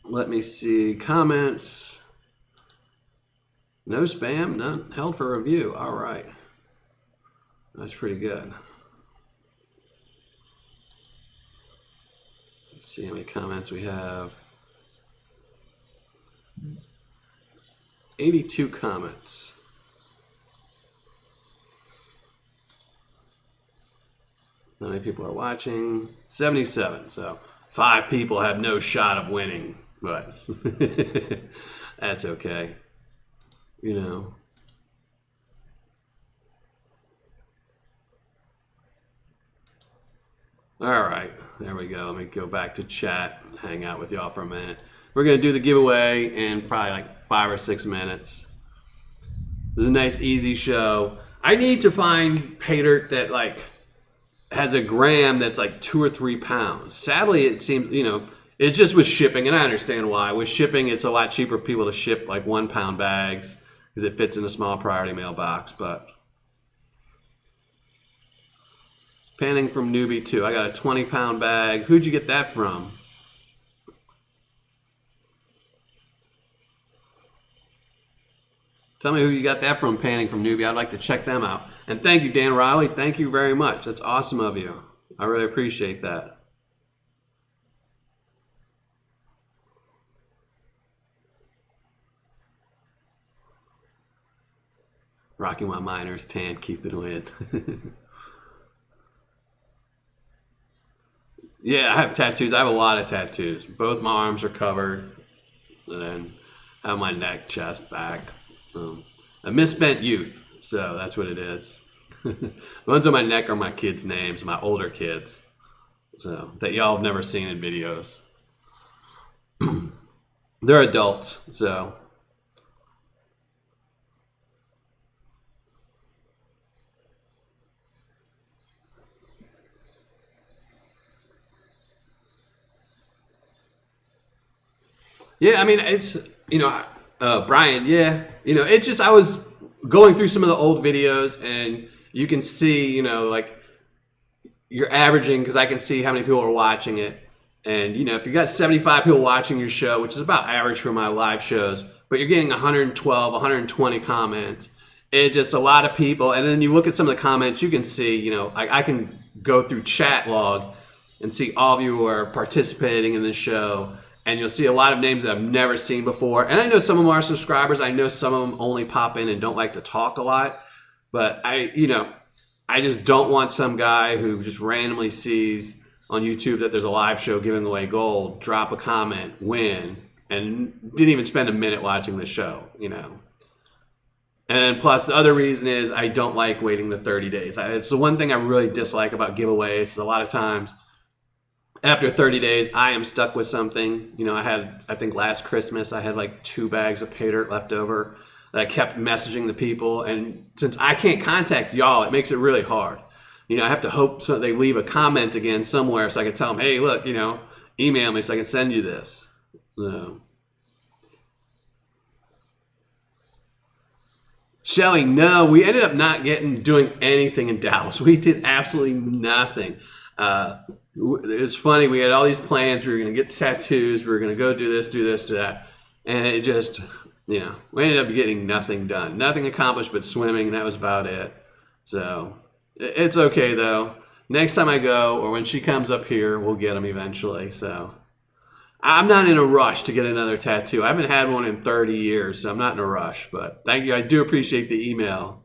let me see. Comments. No spam, none held for review. All right. That's pretty good. Let's see how many comments we have. 82 comments. How many people are watching? 77. So 5 people have no shot of winning, but that's okay. All right, there we go. Let me go back to chat and hang out with y'all for a minute. We're going to do the giveaway in probably like 5 or 6 minutes. This is a nice, easy show. I need to find pay dirt that like has a gram that's like 2 or 3 pounds. Sadly, it seems, it's just with shipping, and I understand why. With shipping, it's a lot cheaper for people to ship like 1 pound bags because it fits in a small priority mail box. But panning from Newbie too. I got a 20 pound bag. Who'd you get that from? Tell me who you got that from, panning from Newbie. I'd like to check them out. And thank you, Dan Riley. Thank you very much. That's awesome of you. I really appreciate that. Rocking my miners tan, keep it win. Yeah, I have tattoos. I have a lot of tattoos. Both my arms are covered. And then I have my neck, chest, back. A misspent youth. So that's what it is. The ones on my neck are my kids' names, my older kids. So that y'all have never seen in videos. They're adults, so. Yeah, I mean, it's, Brian, yeah. It's just, I was going through some of the old videos and you can see, like you're averaging, because I can see how many people are watching it. And, if you got 75 people watching your show, which is about average for my live shows, but you're getting 112, 120 comments, it's just a lot of people. And then you look at some of the comments, you can see, I can go through chat log and see all of you who are participating in the show. And you'll see a lot of names that I've never seen before. And I know some of them are subscribers. I know some of them only pop in and don't like to talk a lot. But I just don't want some guy who just randomly sees on YouTube that there's a live show giving away gold, drop a comment, win, and didn't even spend a minute watching the show, And plus, the other reason is I don't like waiting the 30 days. It's the one thing I really dislike about giveaways. A lot of times, after 30 days, I am stuck with something. I think last Christmas, I had like 2 bags of pay dirt left over that I kept messaging the people. And since I can't contact y'all, it makes it really hard. I have to hope so they leave a comment again somewhere so I can tell them, hey, look, email me so I can send you this. So. Shelly, no, we ended up not doing anything in Dallas. We did absolutely nothing. It's funny, we had all these plans. We were going to get tattoos. We were going to go do this, do that. And it just, we ended up getting nothing done. Nothing accomplished but swimming, and that was about it. So it's okay, though. Next time I go, or when she comes up here, we'll get them eventually. So I'm not in a rush to get another tattoo. I haven't had one in 30 years, so I'm not in a rush. But thank you. I do appreciate the email.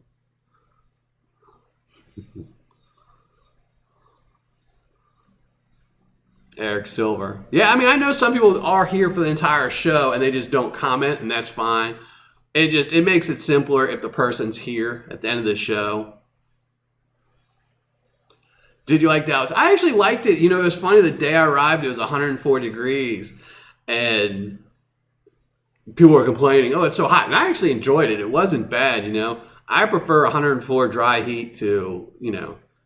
Eric Silver. Yeah, I mean, I know some people are here for the entire show and they just don't comment, and that's fine. It makes it simpler if the person's here at the end of the show. Did you like Dallas? I actually liked it. It was funny. The day I arrived, it was 104 degrees, and people were complaining, oh, it's so hot. And I actually enjoyed it. It wasn't bad, I prefer 104 dry heat to,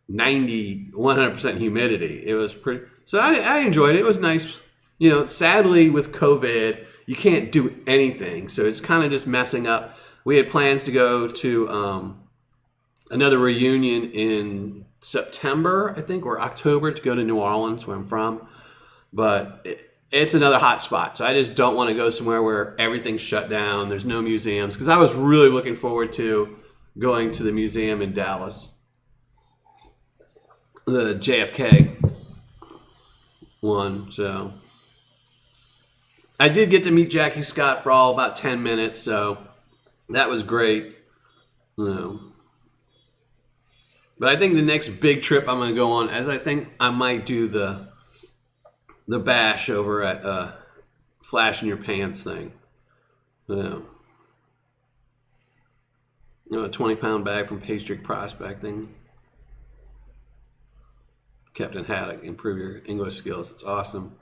90, 100% humidity. It was pretty. So I enjoyed it. It was nice. Sadly with COVID, you can't do anything. So it's kind of just messing up. We had plans to go to another reunion in September, I think, or October, to go to New Orleans, where I'm from. But it's another hot spot. So I just don't want to go somewhere where everything's shut down. There's no museums. Because I was really looking forward to going to the museum in Dallas. The JFK one. So I did get to meet Jackie Scott for about 10 minutes. So that was great. But I think the next big trip I'm going to go on, as I think I might do the bash over at Flash in Your Pants thing. A 20-pound bag from Pastry Prospecting. Captain Haddock, improve your English skills. It's awesome.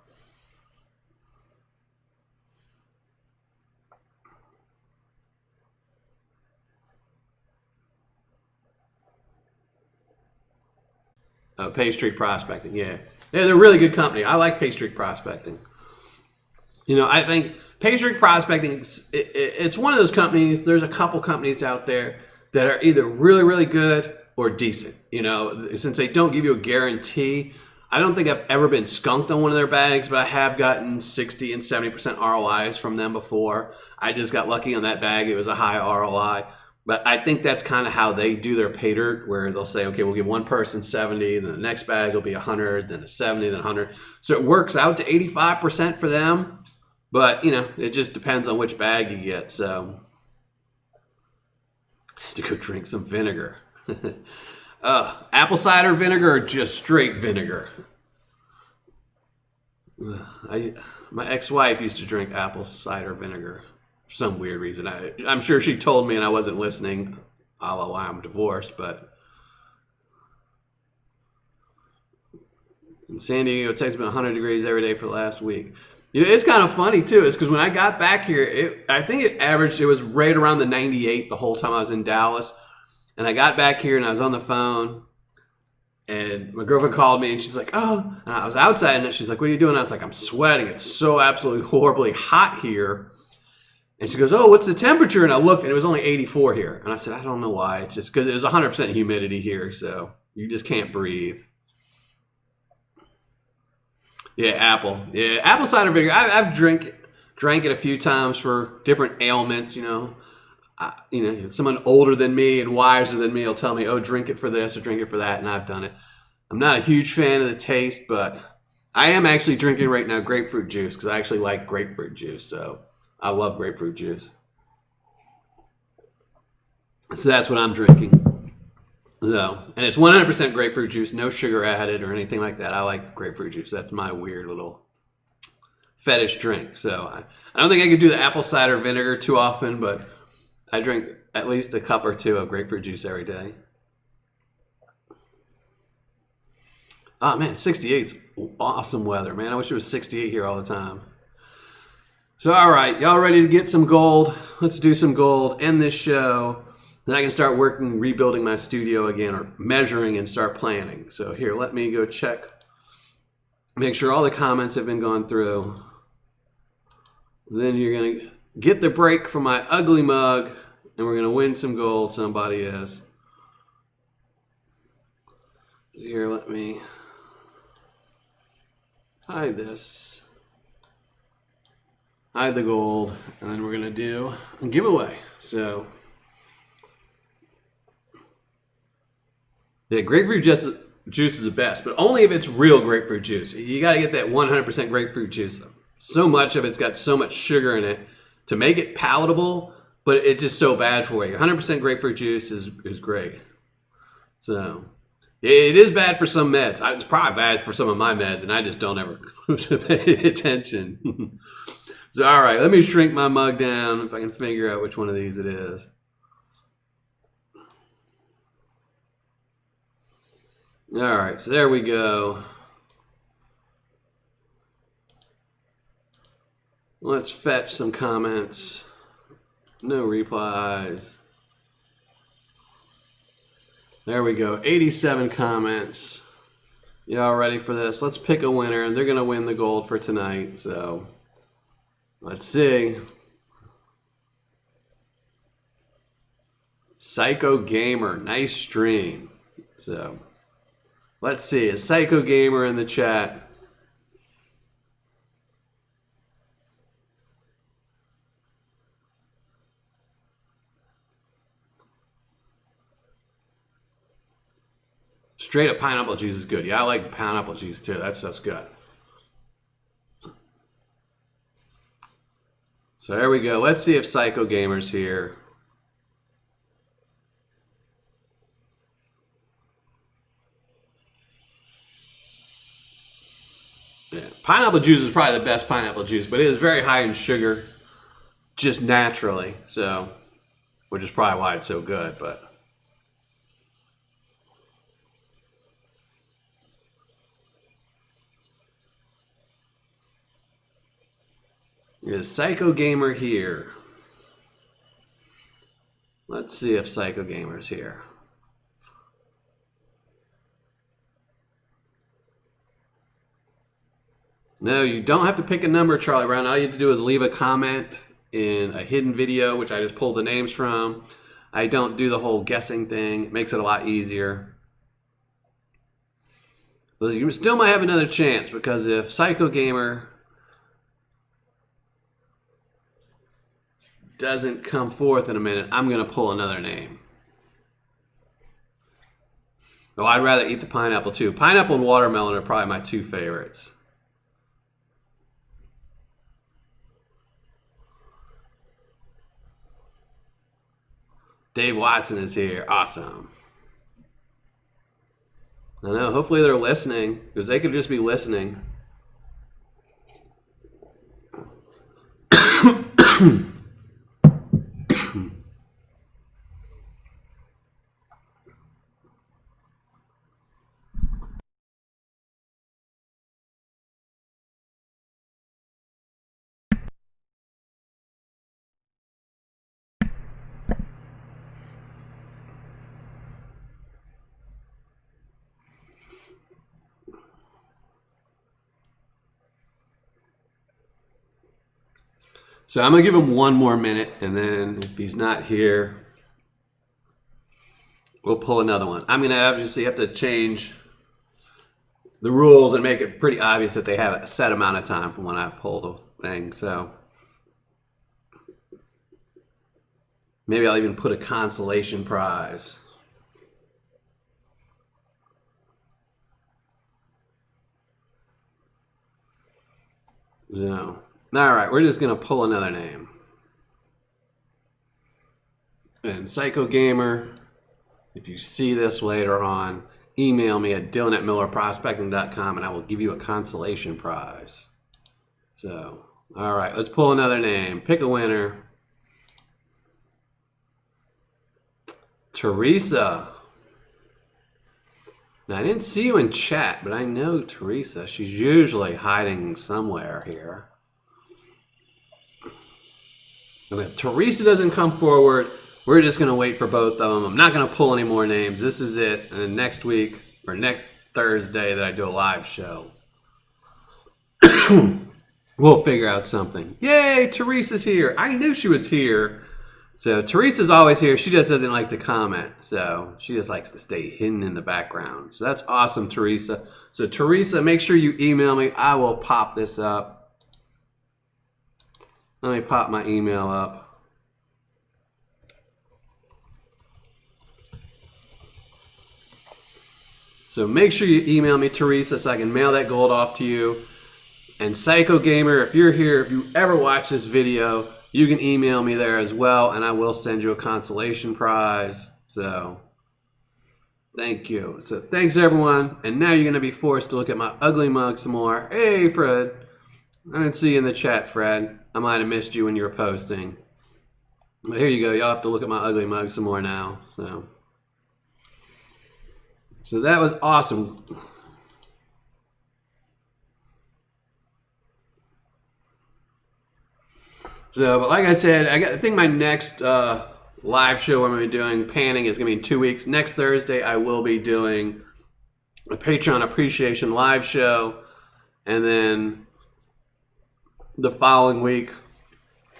Pastry Prospecting, yeah. Yeah, they're a really good company. I like Pastry Prospecting. I think Pastry Prospecting, it's one of those companies, there's a couple companies out there that are either really, really good or decent. Since they don't give you a guarantee, I don't think I've ever been skunked on one of their bags, but I have gotten 60 and 70% ROIs from them before. I just got lucky on that bag. It was a high ROI. But I think that's kind of how they do their pay dirt, where they'll say, okay, we'll give one person 70, then the next bag will be 100, then a 70, then 100. So it works out to 85% for them. But, it just depends on which bag you get. So I had to go drink some vinegar. Apple cider vinegar or just straight vinegar? My ex-wife used to drink apple cider vinegar. For some weird reason. I'm sure she told me and I wasn't listening, a la why I'm divorced, but in San Diego, it's been 100 degrees every day for the last week. It's kind of funny too, is because when I got back here, I think it was right around the 98 the whole time I was in Dallas. And I got back here and I was on the phone And my girlfriend called me and she's like, oh, and I was outside and she's like, what are you doing? I was like, I'm sweating. It's so absolutely horribly hot here. And she goes, oh, what's the temperature? And I looked and it was only 84 here. And I said, I don't know why. It's just because it was 100% humidity here. So you just can't breathe. Yeah, apple. Yeah, apple cider vinegar. I've drank it a few times for different ailments, someone older than me and wiser than me will tell me, oh, drink it for this or drink it for that, and I've done it. I'm not a huge fan of the taste, but I am actually drinking right now grapefruit juice because I actually like grapefruit juice, so I love grapefruit juice. So that's what I'm drinking. So, and it's 100% grapefruit juice, no sugar added or anything like that. I like grapefruit juice. That's my weird little fetish drink. So I don't think I could do the apple cider vinegar too often, but I drink at least a cup or two of grapefruit juice every day. Oh man, 68's awesome weather, man. I wish it was 68 here all the time. So all right, y'all ready to get some gold? Let's do some gold, end this show. Then I can start working, rebuilding my studio again, or measuring and start planning. So here, let me go check. Make sure all the comments have been gone through. Then you're going to get the break from my ugly mug, and we're going to win some gold. Somebody is. Here, let me hide this. Hide the gold, and then we're going to do a giveaway. So, yeah, grapefruit juice is the best, but only if it's real grapefruit juice. You got to get that 100% grapefruit juice. So much of it's got so much sugar in it to make it palatable, but it's just so bad for you. 100% grapefruit juice is great. So, it is bad for some meds. It's probably bad for some of my meds, and I just don't ever pay attention. So, all right, let me shrink my mug down if I can figure out which one of these it is. All right, so there we go. Let's fetch some comments. No replies. There we go. 87 comments. Y'all ready for this? Let's pick a winner, and they're going to win the gold for tonight. So let's see. Psycho Gamer, nice stream. So let's see. Is Psycho Gamer in the chat? Straight up pineapple juice is good. Yeah, I like pineapple juice too. That's good. So there we go. Let's see if Psycho Gamer's here. Yeah, pineapple juice is probably the best pineapple juice, but it is very high in sugar, just naturally. So, which is probably why it's so good. But is Psycho Gamer here? Let's see if Psycho Gamer's here. No, you don't have to pick a number, Charlie Brown. All you have to do is leave a comment in a hidden video, which I just pulled the names from. I don't do the whole guessing thing. It makes it a lot easier. But you still might have another chance, because if Psycho Gamer doesn't come forth in a minute, I'm going to pull another name. Oh, I'd rather eat the pineapple too. Pineapple and watermelon are probably my two favorites. Dave Watson is here. Awesome. I know. Hopefully they're listening, because they could just be listening. So I'm going to give him one more minute, and then if he's not here, we'll pull another one. I'm going to obviously have to change the rules and make it pretty obvious that they have a set amount of time from when I pull the thing. So maybe I'll even put a consolation prize. So, all right, we're just going to pull another name. And Psycho Gamer, if you see this later on, email me at dylan@millerprospecting.com and I will give you a consolation prize. So, all right, let's pull another name. Pick a winner. Teresa. Now, I didn't see you in chat, but I know Teresa. She's usually hiding somewhere here. And if Teresa doesn't come forward, we're just going to wait for both of them. I'm not going to pull any more names. This is it. And then next week, or next Thursday that I do a live show, we'll figure out something. Yay, Teresa's here. I knew she was here. So Teresa's always here. She just doesn't like to comment. So she just likes to stay hidden in the background. So that's awesome, Teresa. So Teresa, make sure you email me. I will pop this up. Let me pop my email up. So make sure you email me, Teresa, so I can mail that gold off to you. And Psycho Gamer, if you're here, if you ever watch this video, you can email me there as well, and I will send you a consolation prize. So, thank you. So, thanks, everyone. And now you're going to be forced to look at my ugly mug some more. Hey, Fred. I didn't see you in the chat, Fred. I might have missed you when you were posting. But here you go. You'll have to look at my ugly mug some more now. So that was awesome. So, but like I said, I think my next live show I'm going to be doing, panning, is going to be in 2 weeks. Next Thursday, I will be doing a Patreon appreciation live show. And then the following week,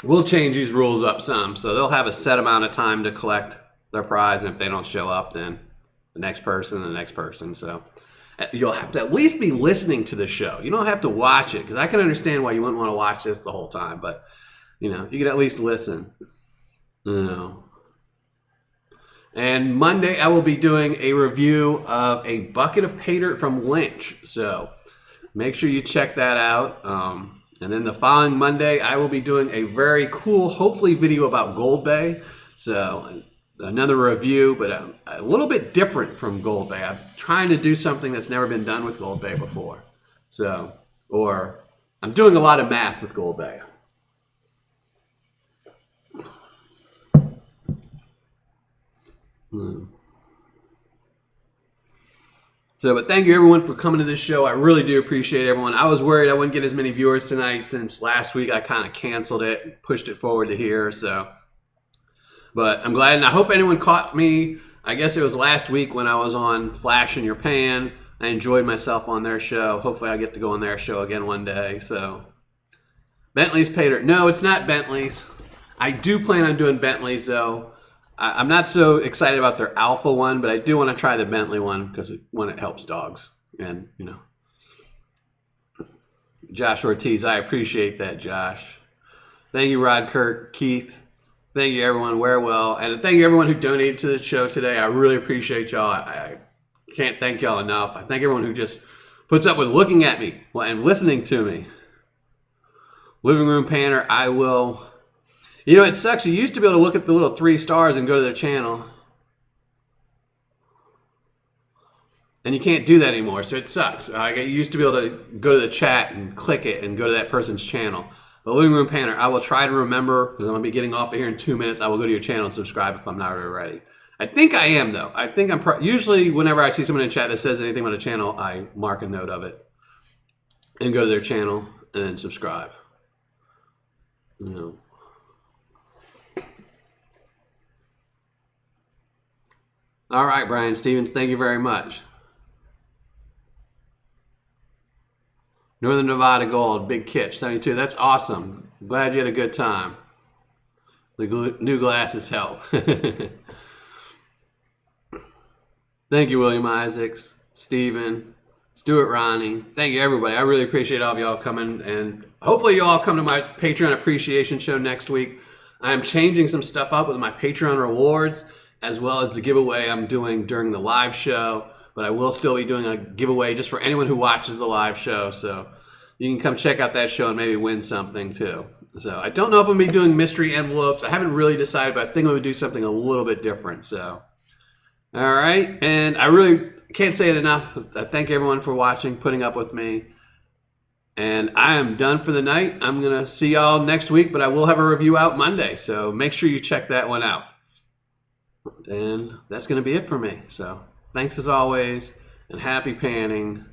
we'll change these rules up some. So they'll have a set amount of time to collect their prize. And if they don't show up, then the next person. So you'll have to at least be listening to the show. You don't have to watch it, because I can understand why you wouldn't want to watch this the whole time. But you know, you can at least listen. You know. And Monday, I will be doing a review of a bucket of pay dirt from Lynch. So make sure you check that out. And then the following Monday, I will be doing a very cool, hopefully, video about Gold Bay. So another review, but a little bit different from Gold Bay. I'm trying to do something that's never been done with Gold Bay before. So, or I'm doing a lot of math with Gold Bay. So, but thank you everyone for coming to this show. I really do appreciate everyone. I was worried I wouldn't get as many viewers tonight, since last week I kind of canceled it and pushed it forward to here. So, but I'm glad, and I hope anyone caught me. I guess it was last week when I was on Flash in Your Pan. I enjoyed myself on their show. Hopefully I get to go on their show again one day. So, Bentley's pay dirt. No, it's not Bentley's. I do plan on doing Bentley's though. I'm not so excited about their Alpha one, but I do want to try the Bentley one, because it helps dogs. And, you know, Josh Ortiz, I appreciate that, Josh. Thank you, Rod Kirk, Keith. Thank you, everyone. Wear well. And thank you, everyone who donated to the show today. I really appreciate y'all. I can't thank y'all enough. I thank everyone who just puts up with looking at me and listening to me. Living Room Panner, I will... You know, it sucks. You used to be able to look at the little 3 stars and go to their channel. And you can't do that anymore, so it sucks. I used to be able to go to the chat and click it and go to that person's channel. But Living Room Panner, I will try to remember, because I'm going to be getting off of here in 2 minutes. I will go to your channel and subscribe if I'm not already. I think I am, though. I think I'm... Usually, whenever I see someone in chat that says anything about a channel, I mark a note of it and go to their channel and then subscribe. You know. All right, Brian Stevens, thank you very much. Northern Nevada Gold, Big Kitch, 72. That's awesome. Glad you had a good time. The new glasses help. Thank you, William Isaacs, Stephen, Stuart Ronnie. Thank you, everybody. I really appreciate all of y'all coming, and hopefully you all come to my Patreon appreciation show next week. I'm changing some stuff up with my Patreon rewards, as well as the giveaway I'm doing during the live show. But I will still be doing a giveaway just for anyone who watches the live show. So you can come check out that show and maybe win something too. So I don't know if I'm going to be doing mystery envelopes. I haven't really decided, but I think I'm going to do something a little bit different. So, all right. And I really can't say it enough. I thank everyone for watching, putting up with me. And I am done for the night. I'm going to see y'all next week, but I will have a review out Monday. So make sure you check that one out. And that's going to be it for me. So thanks as always, and happy panning.